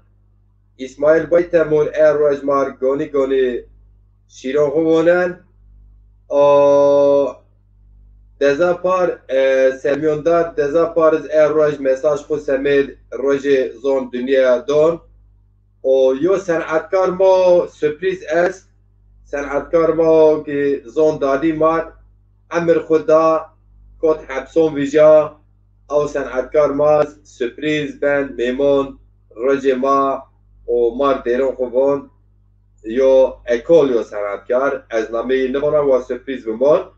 S1: İsmail Baytemur roj mar gani şiron vonen Dezapar semyonda dezapariz roj mesaj xo semed roje zon dünya don o yo sanatkar ma sürpriz es sanatkar ma ki zon dadi mat emir xuda kot hapson vija او sanatkar ma sürpriz ben memon roje ma o mar deron xovon yo ekol yo sanatkar ez name nivana wa sürpriz bimon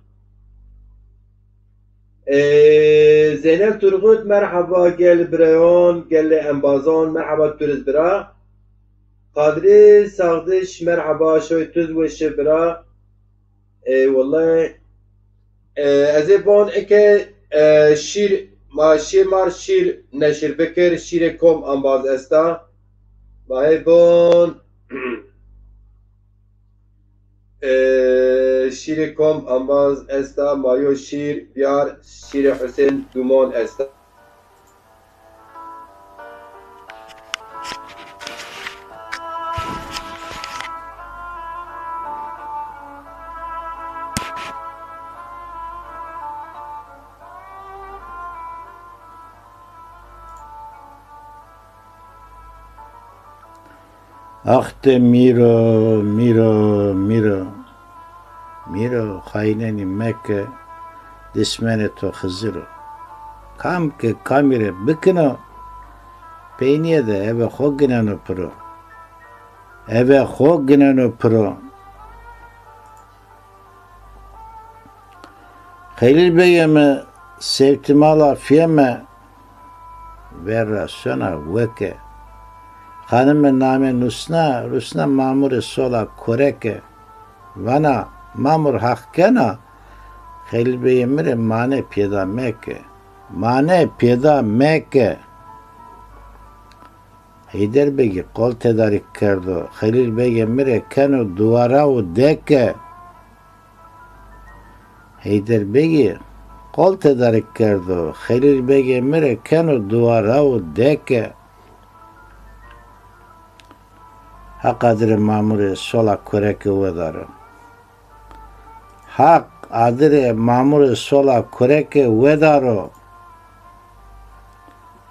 S1: Zeynep Turgut merhaba gel Breyon gel Embazon merhaba Turiz Bira قادري ساغدش مرحبا شوي تز وشبرا والله ازي بون اكي شير ما شير مار شير نشر بكر شير كوم انباز استا ما هي بون شیر کم انباز استا مایو شیر بیار شیر حسین دومان استا
S2: Achte miro hayneni Mekke dismene to Hızırı. Kam ke kamire bıkına peyniye de eve hoginen opro. Eve hoginen opro. Halil Bey'e sevtimala fiyeme verra söna veke. Hanımın name Rusna mamure sola koreke. Vana mamur hakkena. Halil Bey'e mire mane piyeda meke. Mane piyeda meke. Heydar Bey'i kol tedarik kerdo. Halil Bey'e mire kenu duvaravu deke. Heydar Bey'i kol tedarik kerdo. Halil Bey'e mire kenu duvaravu deke. Hak adire mamure sola koreke vedaro. Hak adire mamure sola koreke vedaro.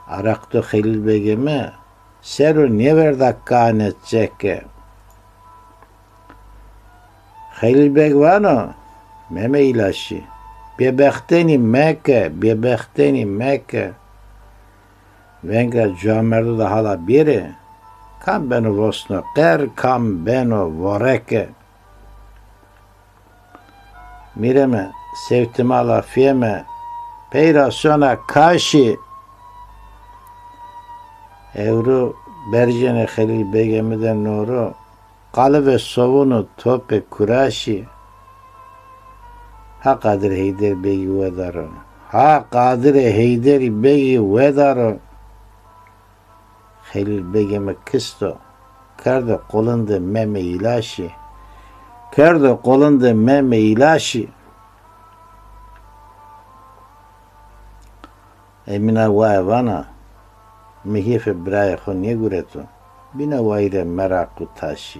S2: Arakto Halil Bey'e mi? Seru niye verdak kanet çeke? Halil Bey vano meme ilaşı. Bebekteni Mekke. Venga camerdu da hala biri. Kam beno vosno kam beno voreke. Mireme sevtimala fiyeme peyra sona kaşı. Evru berjene Halil Bey'e noru kalı ve sovunu tope kuraşi. Ha Kadir Heydar Bey'i vedaro. Ha Kadir Heydar Bey'i vedaro. Halil Bey'e kısto. Kerdo kolunda meme ilaşı. Kerdo kolunda meme ilaşı. Emina vana. Mihife braya xo niye guretu? Bina vayre meraku taşı.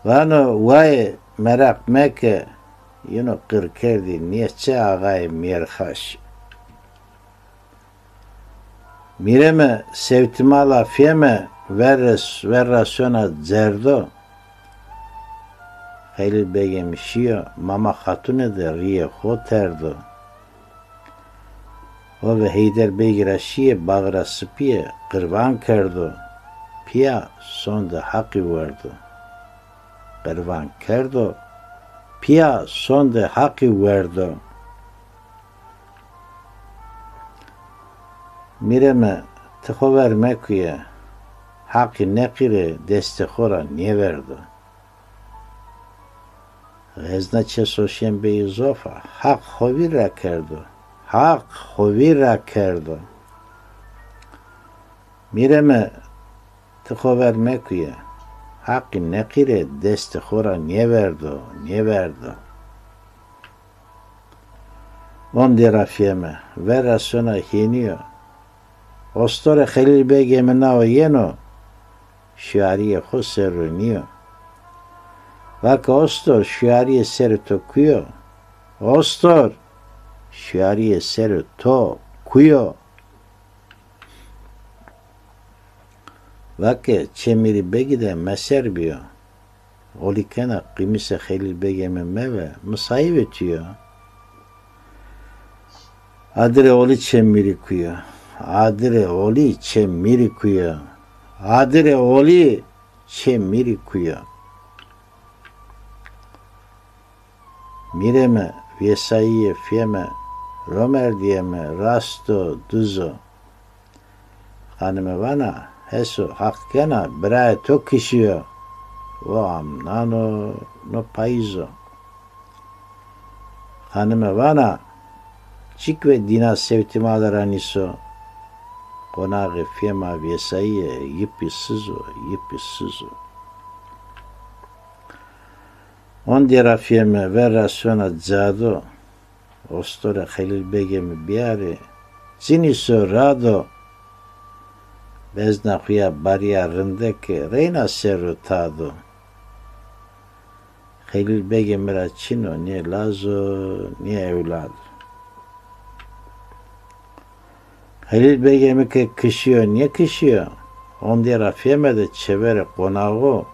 S2: Vano vay merak meke yino kır kerdi niye çe ağay mirhaş. Mireme sevtimala fiyeme verrasyona zerdo. Halil Bey'e mişiyo mama hatune de riye hoterdo. O ve Heydar Bey raşiye bağıra sıpiye kırvan kerdo. Piya sonda hakkı verdo. Kırvan kerdo. Piya sonda hakkı verdo. Mireme tıko vermekuye hakkı nekire destexora niye verdo? Ghezna çe soşyen beyi zofa hak hovira kerdo. Hak hovira kerdo. Mireme tıko vermekuye hakkı nekire destexora niye verdo? Onde rafiyeme verra sona hiniyo. Ostore Halil Bey'e menao yeno şiariye hoseruniyo. Vaka ostor şiariye seri tokuyo. Ostor şiariye seri tokuyo. Vaka çemiri Bey'i de meserbiyo. Olikena kımise Halil Bey'e meve musayip etiyor. Adire oli çemiri kuyo. Adire oli çemiri kuyo. Adire oli çemiri kuyo. Mireme vesaiye fiyeme Romer diyeme rasto duzo. Hanıme vana هسو حق کنا برای تو کشیو و امنانو نو پاییزو خانم وانا چیک و دینا سویتما درانیسو قناغ فیما ویساییه یپی سزو اون دیرا فیما و رسونا زادو استور خلیل بگم بیاره زینیسو رادو bezna xuya bariya rindek reyna seru tado Halil Bey'e mera çino niye lazo niye evlad Halil Bey'e mi ki kışıyor niye kışıyor on diye rafiyemede çevere konağı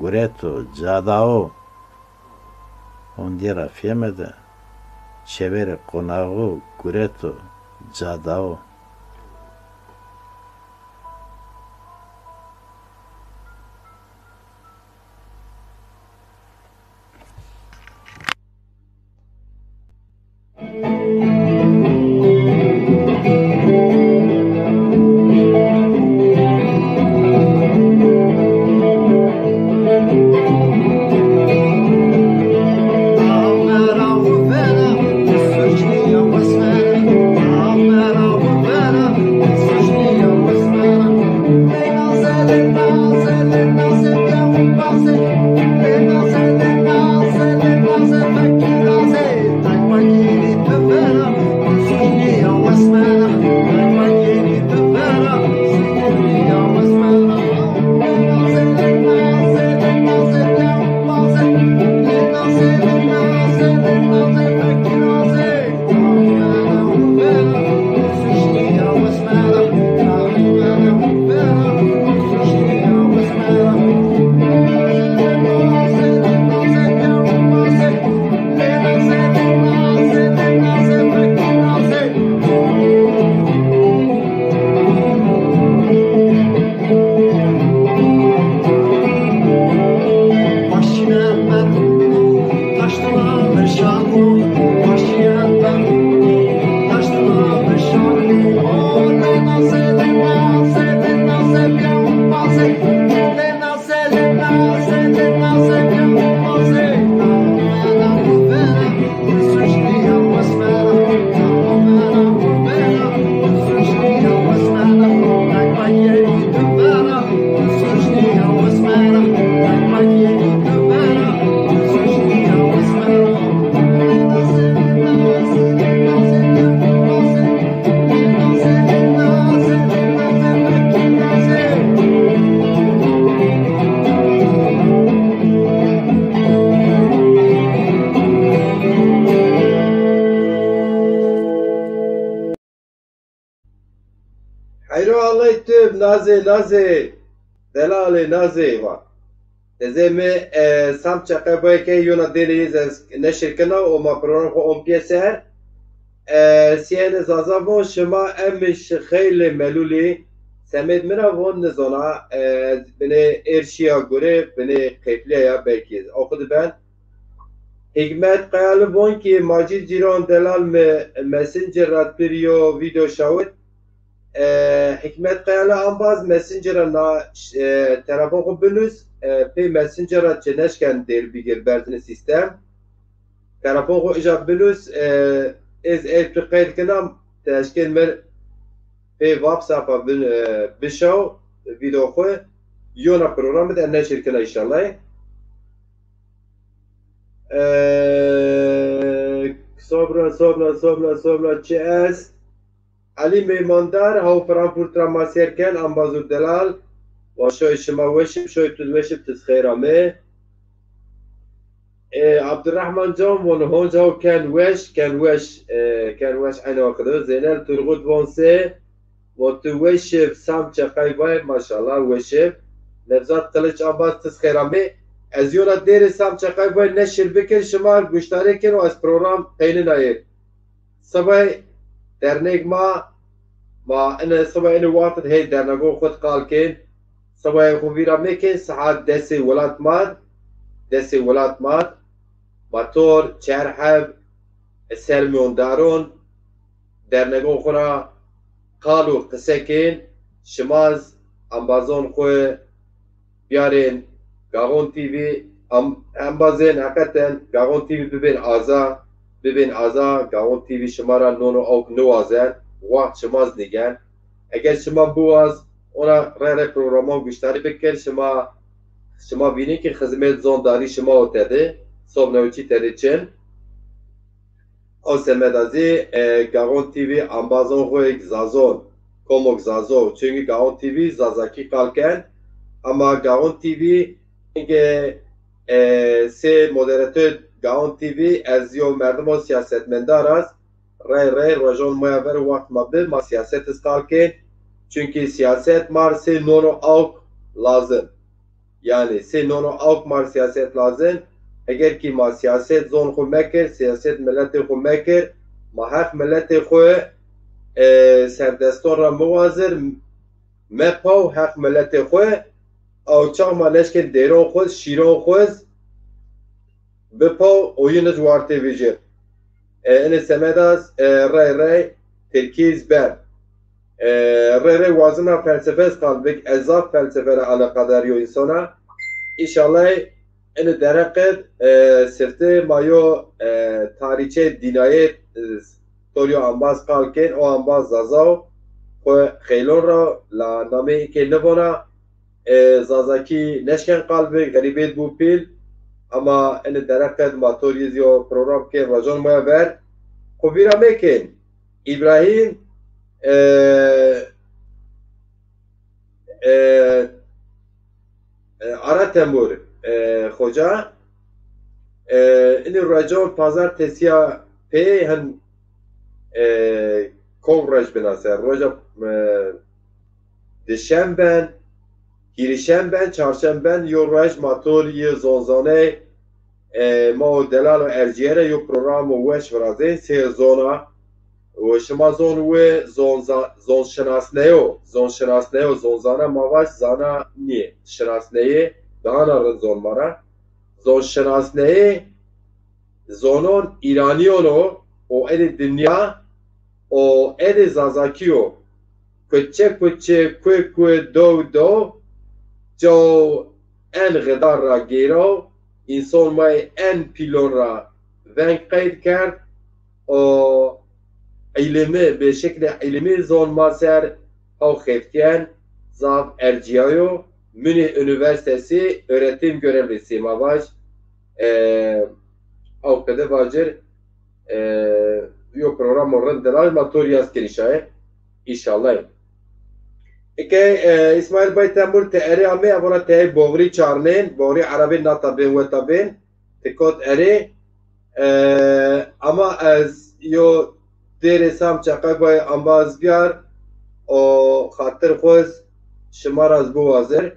S2: gureto cadao on diye rafiyemede çevere konağı gureto cadao
S1: نازه دلال نازه و دزمه سام چقبای که یونا دلیز نشر کنا و ما پرون خو ام پیسر سیان زازابو شما امش خیلی ملولی سمید منا وون نزونا بنه ارشیا گوره بنه قبله یا بلکیز آخد بند حکمت قیال بون که ماجید جیران دلال مسنجر رات پریو ویدیو شاود حکمت قیاله آنباز مسنجر نا تلفن خو بنوز پی مسنجر چنش کن دیر بگیر بردن سیستم تلفن خو اجاب بنوز از قید کنم تشکیل مر پی واتساپ بشاو ویدیو خو یونا پروگرام ده نشر کنه انشالله صبر چه است علی میماندار هاو فرانکفورت را ماسیر کن انبازور دلال و شوی شما وشب شوی تود وشب تسخیرامه عبدالرحمن جان ون هونج هاو کن وش عین آقده زینل ترغوت وانسه و تو وشب سام چقای بای ماشالله وشب نفزات قلچ انباز تسخیرامه از یونا دیر سام چقای بای نشر بکن شما گوشتاره کن و از پروگرام قینه نایر صبح درنگ ما أنا صباح إنه واحد هي درنگو خود قال كين صباح خوفيرا ميكين ساعات دسي ولات مات ماتور چرحب السلمون دارون درنگو خورا قالوا قسكين شماز Amazon خو بیارین گاغون تیوی امبازن حقیقتا گاغون تیوی ببین آزا گاغون تیوی شما را نونو اوک نوازن وقت شماز نگن اگر شما بواز اونا ره پروگرامان گشتاری بکر شما بینید که خدمت زونداری شما اوتده صبح نوچی تده چن او سمدازی گاغون تیوی امبازون خوی زازون کوموک زازو چونکه گاغون تیوی زازاکی کالکن اما گاغون تیوی اینکه سه مدیراتور گاغون تیوی از یو مردم و سیاستمندار است رای روزون میابر وقت مبده ما سیاست استالکن چونکه سیاست مار سه نونو اوک لازم yani se nono avk mar siyaset lazım eğer ki ma siyaset zon xo mekir siyaset milleti xo mekir ma hak milleti xo serdeston ra muwazir me pav hak milleti xo او çağ ma leşken deron xo şiron xo be pav oyun jwarte vijir ene semedas ray terkiz ben ray vazına felsefes kalbek ezaf felsefere alakadar insana İnşallah ene dereqet sirte mayo tariçe dinayet torio ambaz kalken o ambaz zazav xo xeylon ra la name ke nebona zazaki neşken kalbe garibet bu pil ama ene dereqet matoriz yo program ke rajon maya ver xo bira meken İbrahim ara temur hoca این rajon pazartesiya pe hen kongraj binase roja dişemben girişemben çarşemben yo raj motor ye zonzane ma delal erciyere yo program و weş vrazin se zona و شما زون و زون شناسنه و زونزانه مواش زانا نیه شناسنه دانا رن زون مارا زون شناسنه زونون ایرانیونو و اد دنیا و اد زازاکیو کوچه دو جو ان غدار را گیرو انسان مای ان پیلون را ون قید کرد و علمه به شکل علمی زون ماسر او خفتین زاv erciyayo Münih Üniversitesi öğretim görevlisi mavaş او kede vacir yo program orran delal matoriyas kirişay inşallah Eke İsmail Bay Temur te eri ame avona te bogri çarnen bogri arabi natabin ve tabin te kot eri ama az yo دیر سام چقدر باید انباز بیار و خاطر خوز شمار از بو وازر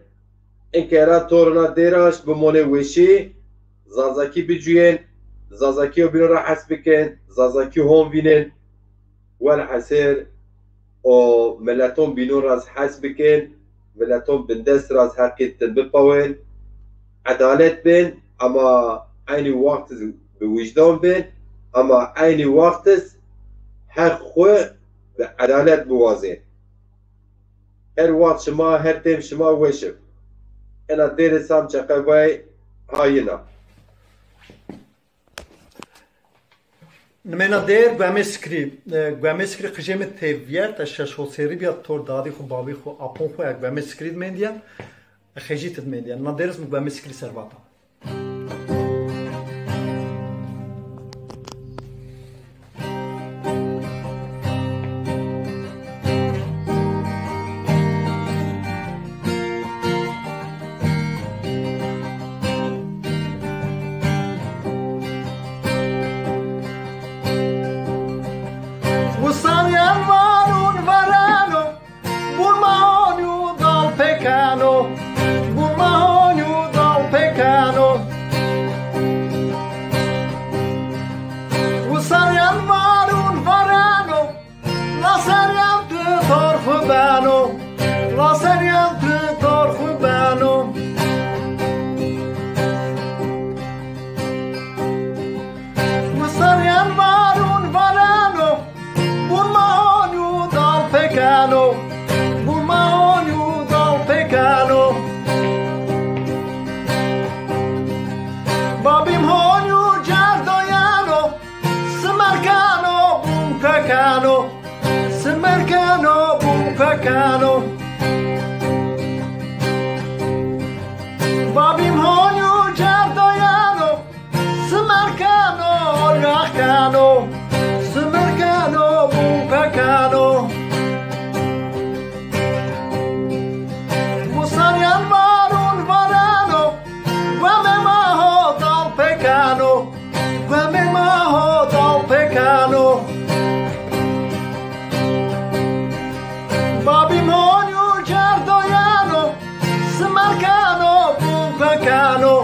S1: این که را تورنا دیراش بمونه وشی زازاکی بجوین زازاکی و بینو را حس بکن زازاکی هم بینن ول حسیر و ملتون بینو را حس بکن ملتون بندست را حقیقتن بپاوین عدالت بین اما aynı وقت بوجدان بین اما aynı وقت her xwe ve adalet buvazê. Her waq şima her têm şima weşiv. Ena dêrê sam çeqevay hayîna.
S6: Nimena der gwemeskri qijeme teviyet şeş hoseri biya tor dadi xu bavi xu apon xu gwemeskri mendiyan xejit mendiyan naderes gwemeskri servata.
S3: Pecado
S6: pekano Babim honyu cerdoyano Smerkano rakano Smerkano bu pekano Musaryan varun varano Guame maho dal pekano Guame maho dal pekano Babim honyu cerdoyano Smerkano bu pekano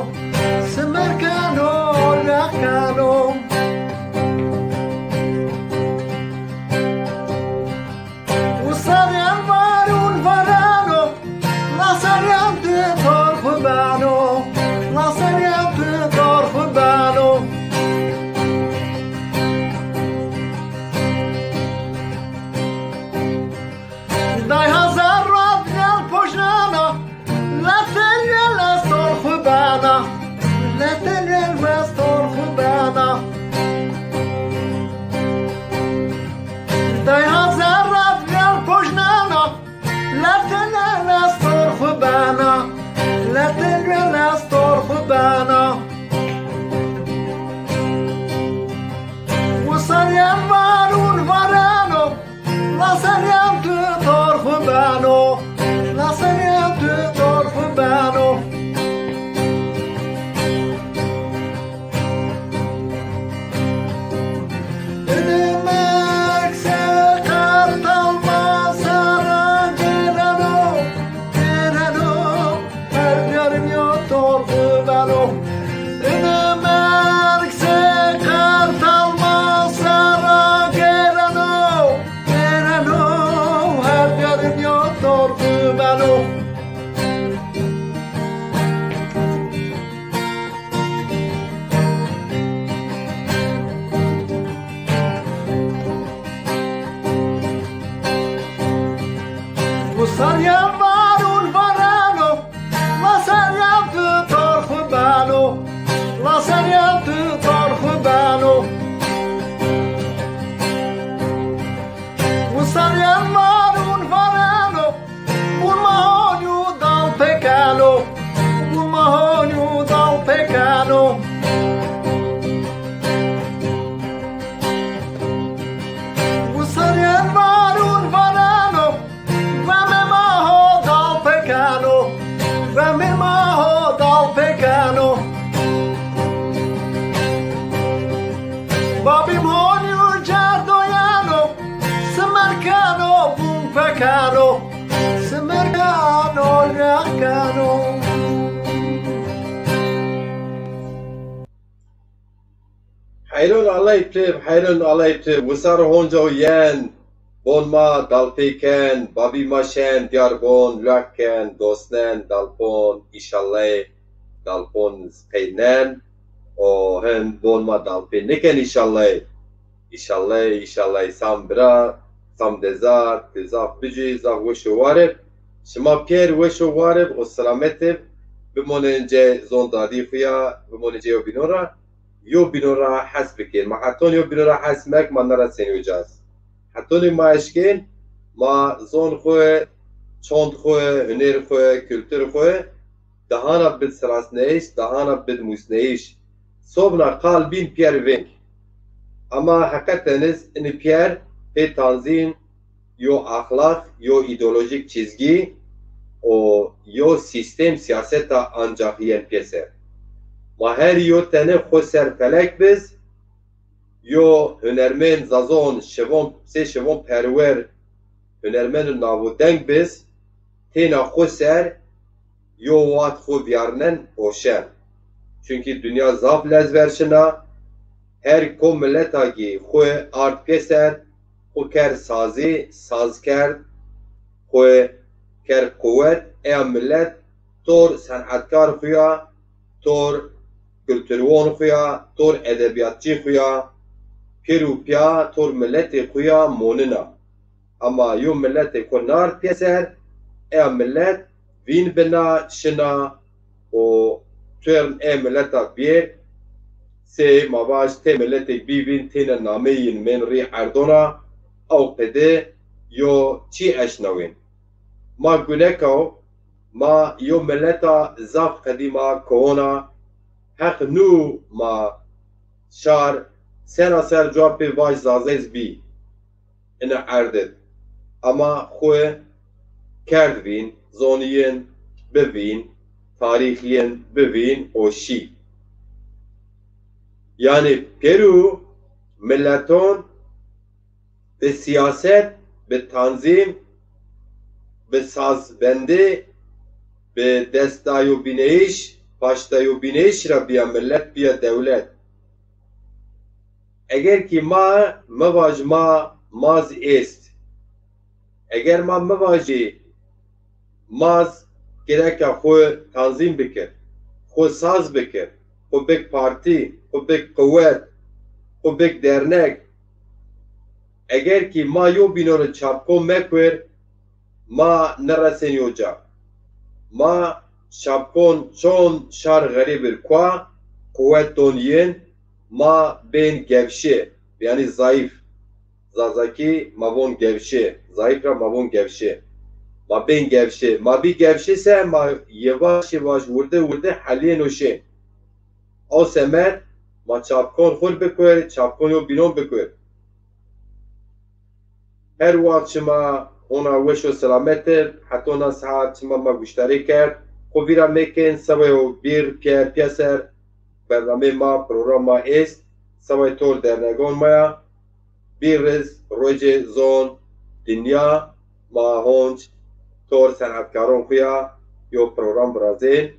S6: Smerkano rakano Usaryan varun varano Lasaryan de torfubano Lasaryan de torfubano Dai hazar radyan poşnana Latel las torfubana Latel las torfubana Dai hazar radyan poşnana Latel las torfubana Latel las torfubana Usaryan varun varano Lasaryan de torfubano Lasaryan de torfubano Ödemek sekar talma sara gelano Gelano her yerim yok torfubano Ödemek sekar talma sara gelano Gelano her yerim yok torfubano Usaryan varun varano Lasaryan de torfubano Lasaryan de torfubano Usaryan varun varano Un mahonyu dal pekano Un mahonyu dal pekano Usaryan varun varano Vame maho dal pekano Vame maho dal pekano Babim honyu cerdoyano Smerkano bun pekano Smerkano rakano
S1: حیرون علی پریم حیرون علی پریم وسار هونجا ین بون ما دلپیکن بابی ماشن دیار بون لکن دوستن دلپون ایشالله دلپون سپینن و هم بون ما دلپی نکن ایشالله سام برا سام دزار بجی زاق وشو وارب شما پیر وشو وارب و سلامتب بموننجه زون دادی خویا بموننجه یو بینورا یو بینورا حس بکن ما حتون یو بینورا حس مک ما نرا سنیو جاز حتونی ما اشکین ما زون خواه چوند خواه هنر خواه کلتر خواه دهانا بد سراس نیش دهانا بد موس نیش صوبنا قال بین پیر وینک اما حقیقتنیز این پیر به تنظیم یو اخلاق یو ایدولوژیک چیزگی و یو سیستم سیاست انجاقیین پیسر ما هر یو تنه خود سرفلک بز یو هنرمن زازون شوون پرور هنرمن ناو دنگ بز تینا خود سر یو وات خود بیارنن اوشن چونکی دنیا زاف لزورشنا هر کو ملتا گی خو آرت پیسر خو کر ساز کرد خو کر قوت ای ملت تور صنعتکار خویا تور کلتروان خویا تور ادبیاتچی خویا پیروپیا تور ملت خویا موننا اما یو ملت کو نار پیسر ای ملت وین بنا شنا و تورن ای ملتا بیر سه مواج ته ملت بیوین تینا نامین من ری اردونا او قده یو چی اشنوین ما گونکو ما یو ملتا زاف قدیما کونا حق نو ما شار سنا سر جواب واج زازیز بی انا عردت اما خوه کرد بین زونیین ببین تاریخیین ببین اوشی yani Peru milleton به siyaset به تنظیم به سازبندی به دستای و بینیش پاشتای و بینیش را بیا ملت بیا دولت اگر که ما مواج ما ماز است اگر ما مواجی ماز gerek خو تنظیم بکر خو ساز بکر خو بک پارتی خو بک قوت خو بک درنک اگر که ما یو بینور چاپکو مکور ما نرسین یوجا ما چاپکون چون شار غریب kwa قوت دونین ما بین گوشه یعنی ضعیف زازاکی مابون گوشه ضعیف را مابون گوشه ما بین گوشه ما بی گوشه سه ما یواش یواش ورده حلی نوشه او سمت ما چاپکون خود بکور چاپکون یو بینون بکور هر وقت شما اونا وش و سلامت حتی نصحات شما ما گوشتاری کرد خب ویرا میکن سوی و بیر پیسر برنامه ما پروگرام ما است سوی طور در نگون ما بیرز روی زون دنیا ما هونج طور صنعتکارون خویا یو پروگرام برازین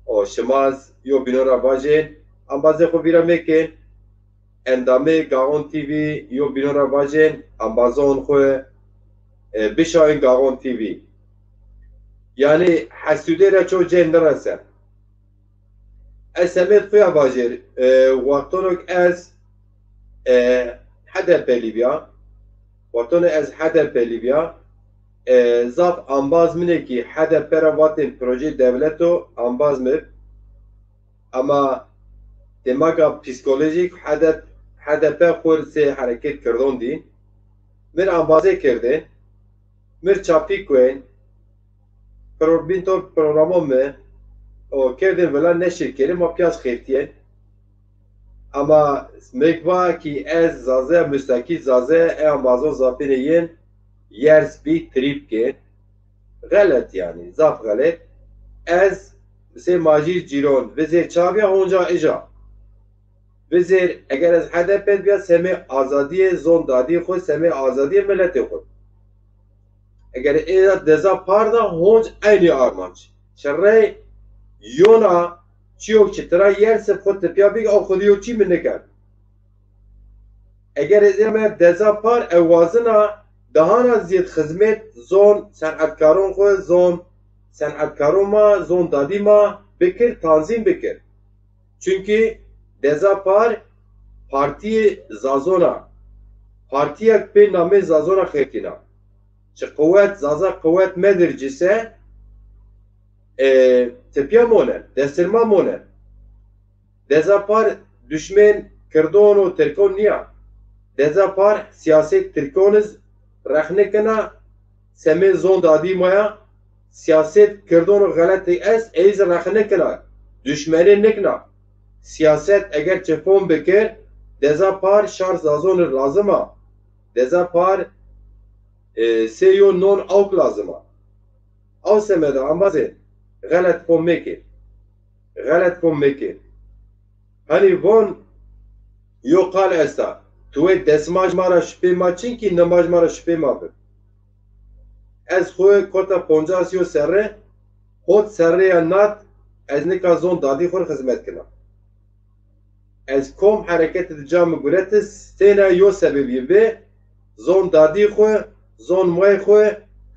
S1: و شماز یو بینورا باجین ام بازه خب ویرا میکن اندامه گاون تیوی یو بینورا باجین ام بازون خوی بشاین گاون تیوی yani حسودی چو جن نرسه اسمت خویا باجر وقتونک از حدا بلیبیا وقتون از حدا بلیبیا زاف انباز منه کی حدا پر واتن پروژه دولتو انباز مب اما دماغا پسیکولوژیک حدا پر خور سه حرکت کردون دی من انبازه کرده مر چاپی کوین بینتو پروگرامه او کردن ولا نشر کردن ما پیاز خیرتیه اما مکوا کی از زازه مستکی زازه امازون زافینین یرز بی تریپ که غلط yani زاف غلط از مثل ماجی جیرون وزیر چابیا اونجا اجا وزیر اگر از حد پد بیا سمه آزادی زون دادی خود سمه آزادی ملت خود اگر اینا دزا پاردا هونج اینی آرمانچ شرای یونا چیو چترا یر سب خود تپیا بیگ او خودیو چی من نکرد اگر اینا دزا پار اوازنا دهانا زید خدمت زون صنعتکارون خود زون صنعتکارون ما زون دادی ما بکر تنظیم بکر چونکی دزا پار پارتی زازونا پارتی یک به نام زازونا خیرتینا چه قوت زازا قوت مدرجسه تپیا مونه دسترما مونه دزا پار دشمن کردون و ترکون نیا دزا پار سیاست ترکونز رخنه کنا سمه زون دادی مایا سیاست کردون و غلطی اس ایز رخنه کنا دشمنی نکنا سیاست اگر چفون بکر دزا پار شار زازون لازمه دزا پار سیو نون اوک لازمه او سمده امازه غلط کن میکر هنی وون یو قال استا توی دسماج مارا شپی ما چین که نماج مارا شپی ما بر از خوی کتا 50 سره خود سره یا نات از نکا زون دادی خور خدمت کنم از کم حرکت جام گورت ستینا یو سببی به زون دادی خو زون موی خو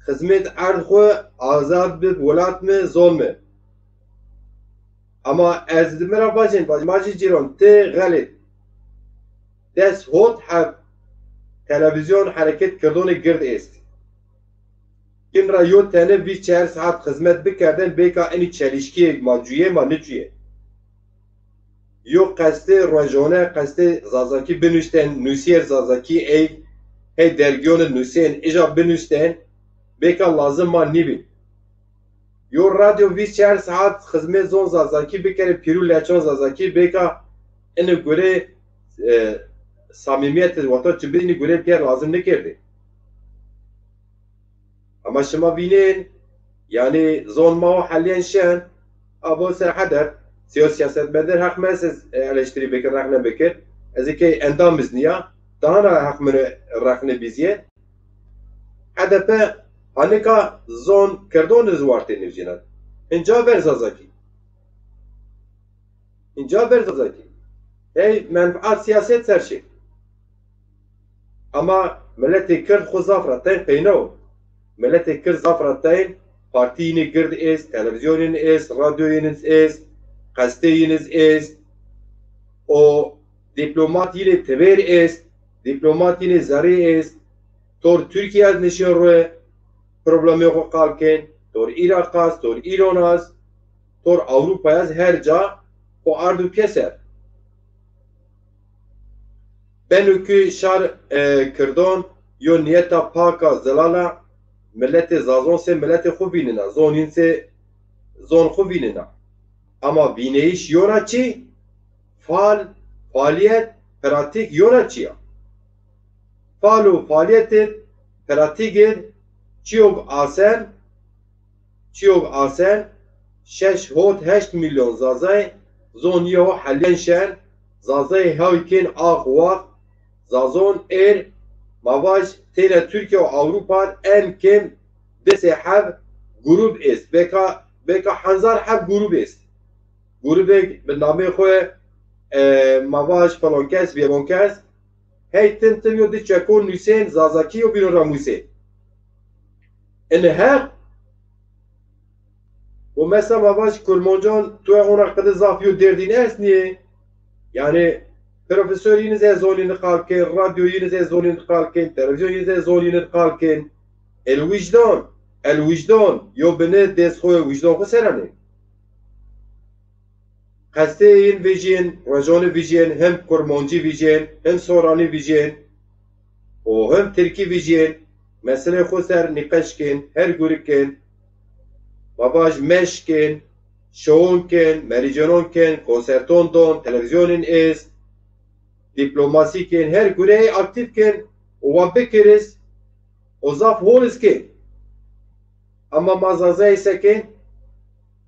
S1: خدمت ارد خو آزاد به ولات می زون می اما از دمرا باجین ماجی جیرون تی غلط دست هوت حب تلویزیون حرکت کردون گرد است کن را یو تنه 24 ساعت خدمت بکردن بیکا اینی چلیشکی ما جویه ما نجویه یو قصد روزانه قصد زازاکی بنوشتن نوسیر زازاکی ای هی درگیون نوسین ایجا بنوشتن beka lazım ma nibi. Yo radyo 24 saat hizmet zon zazaki bekere piru leçon zazaki beka ene göre samimiyet vatan çibini göre pier lazım ne kerdi. Ama şema binin yani zon ma haliyen şen abo ser hader siyaset beder hak mesez eleştiri bekir rahne bekir ezike endam bizniya daha hak mene rahne biziye HDP Hanika zon kerdon zwartê nivjînan. Hinca ber zazakî. Hinca ber zazakî. Hey menfaat siyaset serşê. Ama milletê Kurd xwe zafra tên peyno. Milletê Kurd zafra tên partiyînê gird êst, televizyonên êst, radyoyên êst, qesteyên êst, o diplomatînê tevêr êst, diplomatînê zerê êst, tor Türkiye nişin rûye problemi xwe qalkin, tor Iraqas, tor İranas, tor Avrupayaz her ca xwe ardu keser. Benukü şar Kurdon yo niyeta paka zelala millete zazon se millete xwe bînina, zonîn se zon xwe bînina. Ama bîneyiş yona çi? Faaliyet, pratik yona çiya. Faal û faaliyetê pratikê çiyok asen 6 milyon zazay zon yo haliyen şen zazay hawkin ağwaq zazon mavaj tene Türkiye ve Avrupa en kim dese hav grup est beka hanzar hav grup est grubek bi name xwe mavaj falan kes bir kes hey tim yo de çekon nüsen zazaki yo bir ramuse her o mesela mavaj kurmoncan tu ona kadar zafiyo derdin es niye yani profesör yine ze zonini kalkin radyo yine ze zonini kalkin televizyon yine ze zonini kalkin el vicdan yo bene des xoy vicdan xo serane qasteyin vijin rajoni vijin hem kurmonci vijin hem sorani vijin o hem Türkiye vijin mesele xo ser niqashkin her gurikin babaj meşkin şoğunken mericanonken konsertondon televizyonun es diplomasiken her gure aktifken o bekeriz o zaf holisken ama mazaza iseken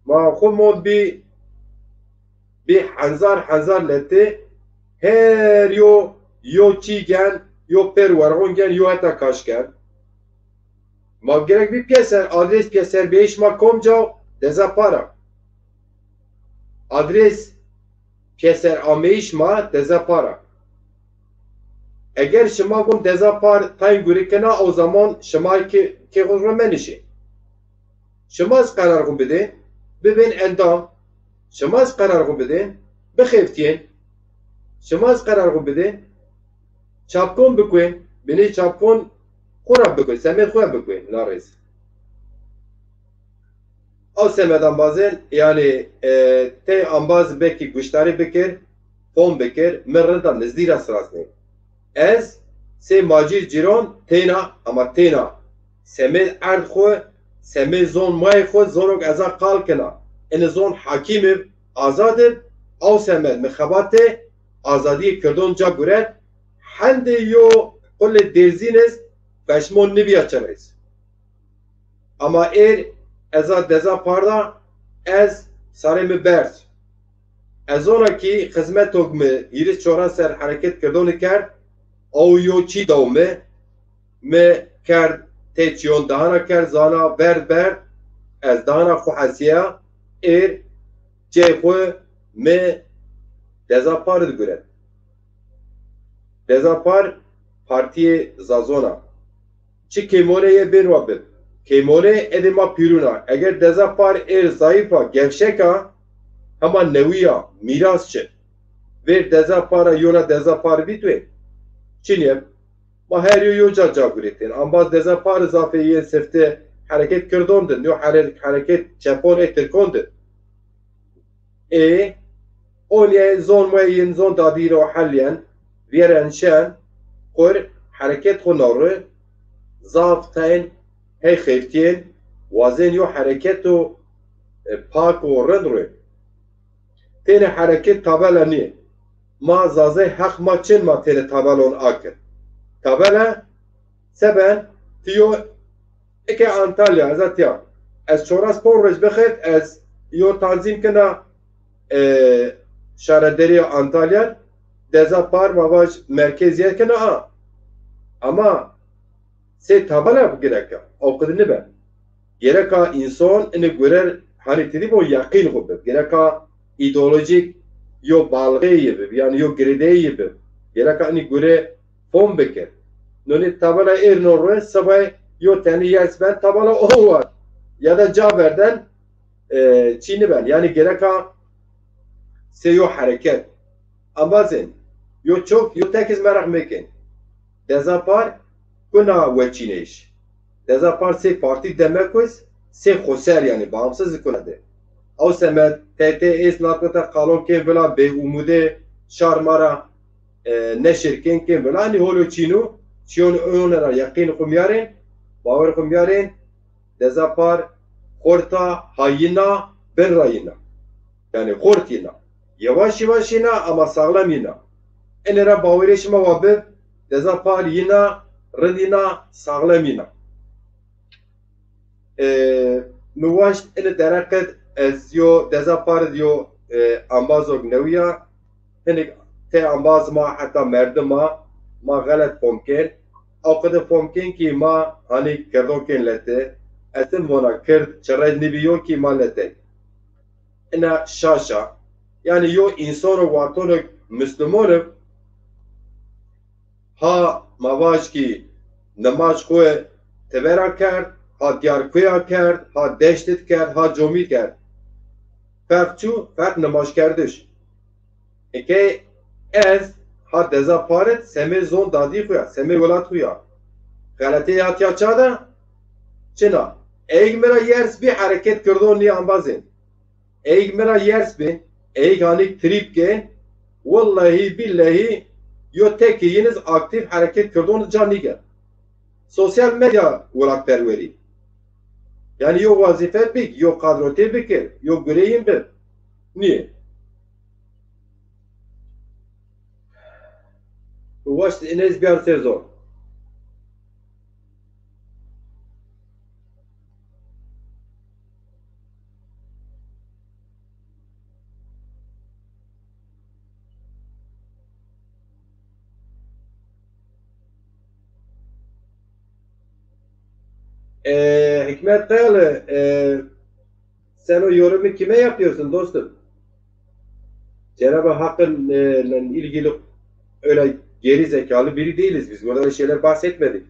S1: ma khumon bi hanzar lete her yo çigen yo perwarongen yo hata kaşken ma gerek bir piyeser adres piyeser beş ma komca dezapara adres piyeser ameyiş ma dezapara eğer şema bun dezapar tayin gürekena o zaman şema ki huzurmenişi şemaz karar gu bide bibin endam şemaz karar gu bide bixeftiyen şemaz karar gu bide çapkon bikwen beni çapkon Kurab bikwen semet kurab bikwen narez o semeden bazen yani te ambaz belki güçleri bekir fon bekir merredan nezdira sırasını ez se macir ciron tena ama tena semet erd xwe semet zon may xwe zorok eza qalkena en zon hakimim azadir o semet mixabate azadi Kurdon ca guret hende yo kule derziniz peşmon nebiya çareyiz ama eza deza parda ez saremi bers ez onaki hizmet okme yiriz çoran ser hareket Kurdoni kerd او یو چی دومه me کرد تیچیون دهانا کرد زانا برد از دهانا خو حسیه چه خو me dezapar digure dezapar partiye zazona çi kemoneye bir vabib kemone edema piruna eğer dezapar zayıfa gevşeka ama neviya mirasçı ver dezapara yona dezapar bitwe Çin'e ma her yo caguretin ambaz dezapar zafeye sefte hareket Kurdon'du yo hareket Japon ettirkondu Olye zon mayin zon dadiro halyen veren şen kur hareket honoru zaftain hey xeftiyen wazen yo hareket o pak o rın tene hareket tabela niye ma zazay hak ma çin ma tene tabelon akır tabela seben tiyo eke Antalya azatya ez çora spor rej bexet ez yo tanzim kena şaraderi Antalya deza par mavaj merkeziyet kena a ama se tabela bu gereka o kadını ben gereka insan ine görer hani dedi bu yakın gibi gereka ideolojik yo balgı gibi yani yo grede gibi gereka ni göre fon beker noni tabela ernorwe sabay yo tani yasben tabela o var ya da Caber'den Çin'i ben yani gereka se yo hareket amazin yo çok yo tekiz merak mekin dezapar kuna ve Çineş dezapar se parti demekos se khoser yani bağımsız kunadı او سمت TTS ناقطة قانون كين بلا به umude şarmara neşirken كين بلا hani holo çinu çiyon onlara yakın kumyaren باور kumyaren dezapar korta hayina ben rayina yani kortina yavaş yavaş yina ama sağlam yina enera bawereşme vabib dezapar yina rıdina sağlam yina nuvaş ene deraket ez yo dezapar diyo ambazog neviya hinek te ambaz ma hatta merdima ma galet pomken o kadar pomken ki ma hani kerdoken lete etim vona kerd çerez nibiyo ki ma lete ina şaşa yani yo insano vatonu müslümanı ha mavaş ki namaz koy tevera kerd ha diyarkuya kerd ha deştit kerd ha comi kerd Ferçu fert namaş kerdiş. Eke ez ha dezaparet seme zon dadi xuya, seme velat xuya. Galate yatya çada çina. Eyg mera yers bir hareket kırdon ni ambazin. Eyg mera yers bir eyg hanik trip ke vallahi billahi yo tek yiniz aktif hareket kırdon caniger. Sosyal medya velat perveri. Yani yo vazife bik, yo kadrote bikir, yo göreyim bir. Niye? Uvaştı inez bir sezon. Hikmet Kayalı, sen o yorumu kime yapıyorsun dostum? Cenab-ı Hakk'ın ilgili öyle geri zekalı biri değiliz biz. Burada öyle şeyler bahsetmedik.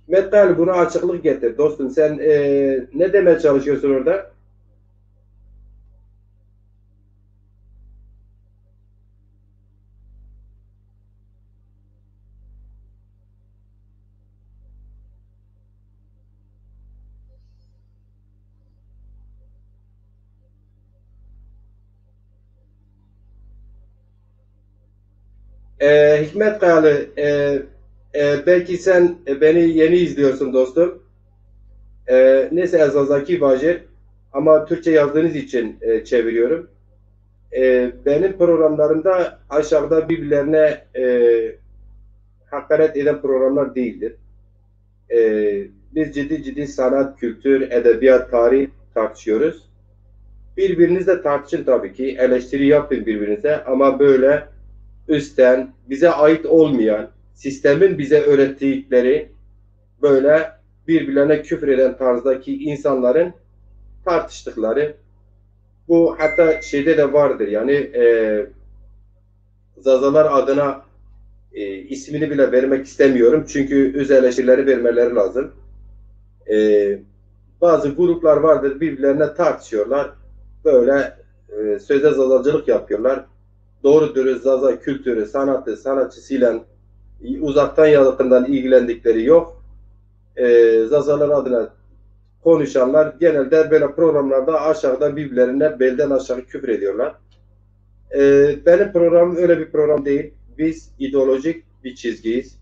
S1: Hikmet Kayalı buna açıklık getir. Dostum sen ne demeye çalışıyorsun orada? Hikmet Kayalı, belki sen beni yeni izliyorsun dostum. Neyse Ezazaki Bacır ama Türkçe yazdığınız için çeviriyorum. Benim programlarımda aşağıda birbirlerine hakaret eden programlar değildir. Biz ciddi sanat, kültür, edebiyat, tarih tartışıyoruz. Birbirinizle tartışın tabii ki, eleştiri yapın birbirinize ama böyle üstten, bize ait olmayan, sistemin bize öğrettikleri böyle birbirlerine küfür eden tarzdaki insanların tartıştıkları bu hatta şeyde de vardır yani Zazalar adına ismini bile vermek istemiyorum çünkü öz eleştirileri vermeleri lazım. Bazı gruplar vardır birbirlerine tartışıyorlar böyle sözde zazacılık yapıyorlar. Doğru dürüst Zaza kültürü, sanatı, sanatçısıyla uzaktan yakından ilgilendikleri yok. Zazalar adına konuşanlar genelde böyle programlarda aşağıda birbirlerine belden aşağı küfür ediyorlar. Benim programım öyle bir program değil. Biz ideolojik bir çizgiyiz.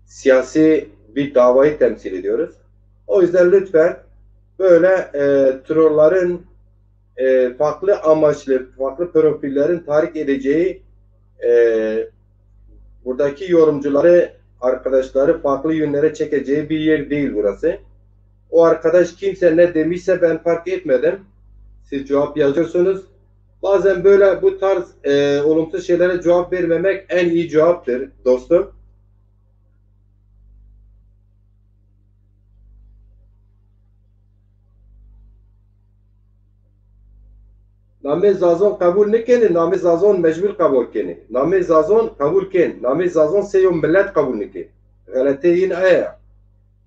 S1: Siyasi bir davayı temsil ediyoruz. O yüzden lütfen böyle trolların farklı amaçlı, farklı profillerin tahrik edeceği buradaki yorumcuları, arkadaşları farklı yönlere çekeceği bir yer değil burası. O arkadaş kimse ne demişse ben fark etmedim. Siz cevap yazıyorsunuz. Bazen böyle bu tarz olumsuz şeylere cevap vermemek en iyi cevaptır dostum. Name zazon kabul nekeni, name zazon mecbur kabul keni. Name zazon kabul ken. Name zazon seyum millet kabul neke. Galateyin aya.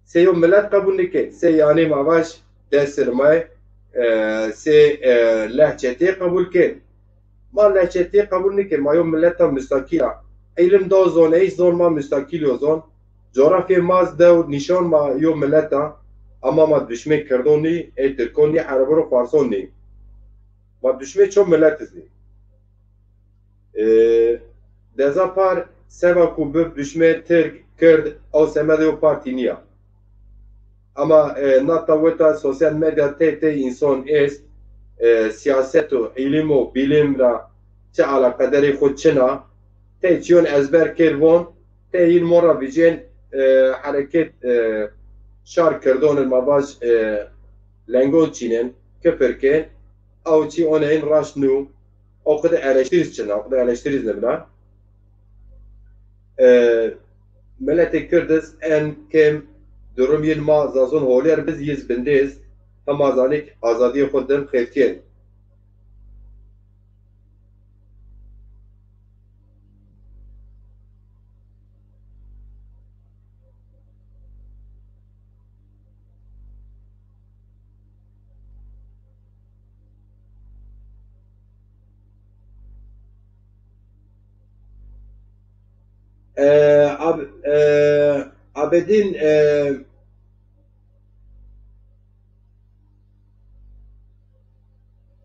S1: Seyum millet kabul neke. Se yani mavaş dersirmay se lehçeti kabul ken. Ma lehçeti kabul neke. Mayum milleta müstakila. İlim da zon, ey zon ma müstakil o zon. Coğrafya maz dev nişan ma yum milleta. Ama ma düşme kırdoni, ey Türkoni, Araboro, Farsoni. Ma düşme çok milletiz. Dezapar seva ku böp düşme Türk, Kürt, o semede o partiniya. Ama nata veta sosyal medya te insan est siyaset o ilim o bilim ra çe alakaderi khud çina te çiyon ezber kervon te il mora bijin hareket şar kırdon mabaş lengo çinin köperken او چی اون این راش نو او قد eleştiriz çına o kadar eleştiriz ne bina milleti Kürdiz en kem durum yılma zazun holer biz yüz bindeyiz hamazanik azadiye kudden xevtiyen Abedin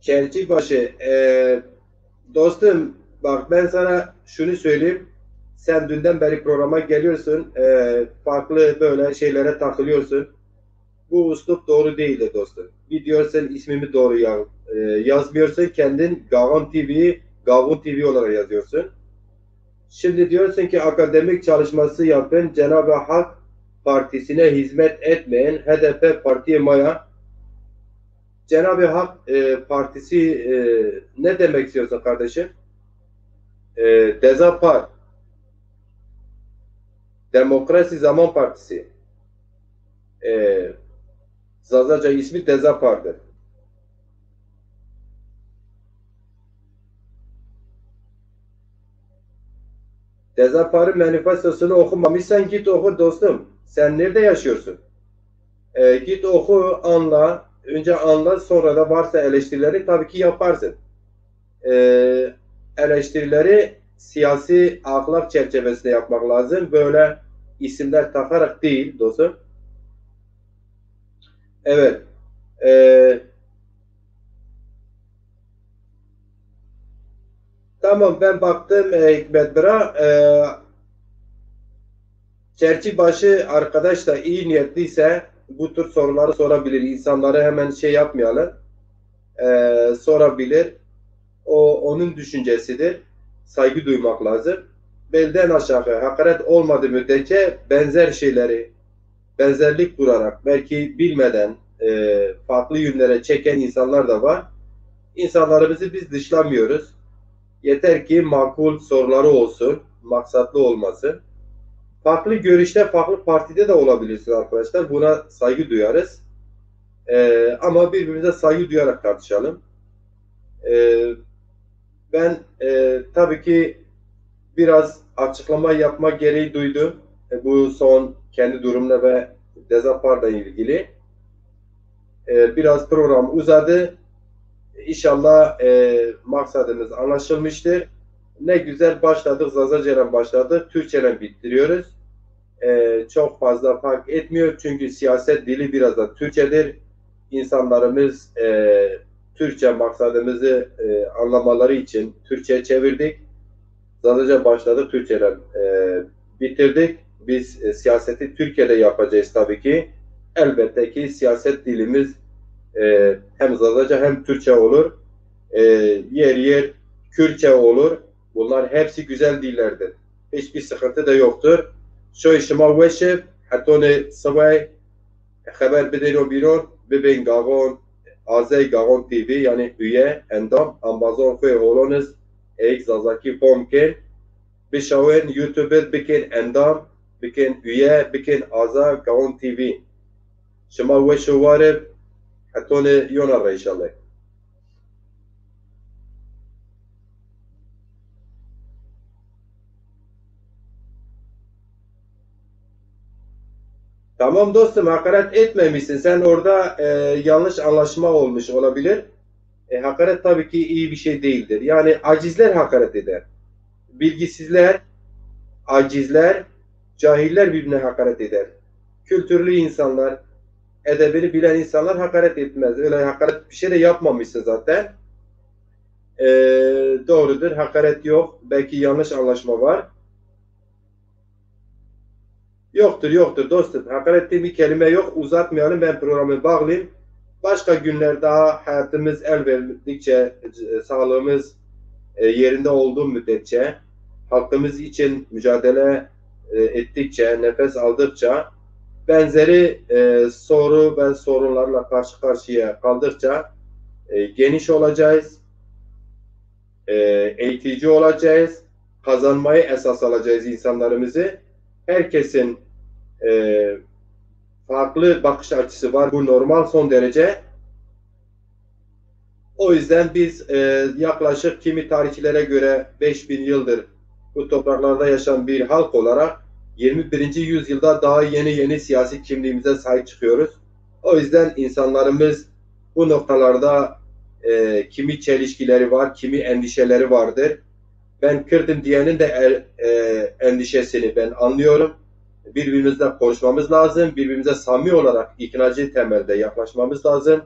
S1: Çelçibaşı dostum bak ben sana şunu söyleyeyim sen dünden beri programa geliyorsun farklı böyle şeylere takılıyorsun bu üslup doğru değildir dostum gidiyorsun ismimi doğru yazmıyorsun kendin Gavun TV olarak yazıyorsun. Şimdi diyorsun ki akademik çalışması yapın, Cenab-ı Hak Partisi'ne hizmet etmeyen HDP Partiye Maya. Cenab-ı Hak Partisi ne demek istiyorsun kardeşim? Dezapar. Demokrasi Zaman Partisi. Zazaca ismi Dezapar'dır. Dezapar'ın manifestosunu okumamışsan git oku dostum. Sen nerede yaşıyorsun? Git oku, anla. Önce anla, sonra da varsa eleştirileri tabii ki yaparsın. Eleştirileri siyasi ahlak çerçevesinde yapmak lazım. Böyle isimler takarak değil dostum. Evet. Tamam ben baktım Hikmet Bira Çerçibaşı arkadaş da iyi niyetliyse bu tür soruları sorabilir. İnsanları hemen şey yapmayalım. Sorabilir. O onun düşüncesidir. Saygı duymak lazım. Belden aşağı hakaret olmadığı müddetçe benzer şeyleri benzerlik kurarak belki bilmeden farklı yönlere çeken insanlar da var. İnsanlarımızı biz dışlamıyoruz. Yeter ki makul soruları olsun, maksatlı olmasın. Farklı görüşte, farklı partide de olabilirsiniz arkadaşlar. Buna saygı duyarız. Ama birbirimize saygı duyarak tartışalım. Ben tabii ki biraz açıklama yapma gereği duydum. Bu son kendi durumla ve Dezapar'la ilgili. Biraz program uzadı. İnşallah maksadımız anlaşılmıştır. Ne güzel başladık, Zazace'yle başladık, Türkçe'yle bitiriyoruz. Çok fazla fark etmiyor çünkü siyaset dili biraz da Türkçedir. İnsanlarımız Türkçe maksadımızı anlamaları için Türkçe çevirdik. Zazaca başladık, Türkçe'yle bitirdik. Biz siyaseti Türkiye'de yapacağız tabii ki. elbette ki siyaset dilimiz hem Zazaca hem Türkçe olur. Yer yer Kürtçe olur. Bunlar hepsi güzel dillerdir. Hiçbir sıkıntı da yoktur. Şu işime veşip hatta ne sabah haber bedeno biron bebin gagon Azey Gagon TV yani üye endam Amazon koy holonuz ek Zazaki pomken bişawen YouTube bikin endam bikin üye bikin Aza Gagon TV şema ve şu varıp hatta ne yonar inşallah. Tamam dostum, hakaret etmemişsin. Sen orada yanlış anlaşma olmuş olabilir. Hakaret tabii ki iyi bir şey değildir. Yani acizler hakaret eder. Bilgisizler, acizler, cahiller birbirine hakaret eder. Kültürlü insanlar, edebini bilen insanlar hakaret etmez. Öyle hakaret bir şey de yapmamışsın zaten. Doğrudur, hakaret yok. Belki yanlış anlaşma var. Yoktur dostum. Hakaret diye bir kelime yok. Uzatmayalım, ben programı bağlayayım. Başka günler daha hayatımız el verdikçe, sağlığımız yerinde olduğu müddetçe, halkımız için mücadele ettikçe, nefes aldıkça, benzeri soru ve sorunlarla karşı karşıya kaldıkça geniş olacağız, eğitici olacağız, kazanmayı esas alacağız insanlarımızı. Herkesin farklı bakış açısı var. Bu normal, son derece. O yüzden biz yaklaşık kimi tarihçilere göre 5000 yıldır bu topraklarda yaşayan bir halk olarak 21. yüzyılda daha yeni siyasi kimliğimize sahip çıkıyoruz. O yüzden insanlarımız bu noktalarda kimi çelişkileri var, kimi endişeleri vardır. Ben Kürt'üm diyenin de endişesini ben anlıyorum. Birbirimizle konuşmamız lazım. Birbirimize samimi olarak iknacı temelde yaklaşmamız lazım.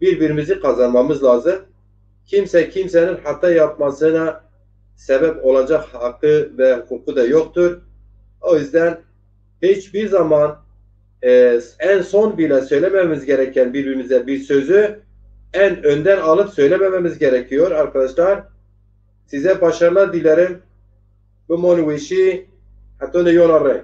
S1: Birbirimizi kazanmamız lazım. Kimse kimsenin hata yapmasına sebep olacak hakkı ve hukuku da yoktur. O yüzden hiçbir zaman en son bile söylememiz gereken birbirimize bir sözü en önden alıp söylemememiz gerekiyor arkadaşlar. Size başarılar dilerim. Bu monuvişi hatta ne yonarım.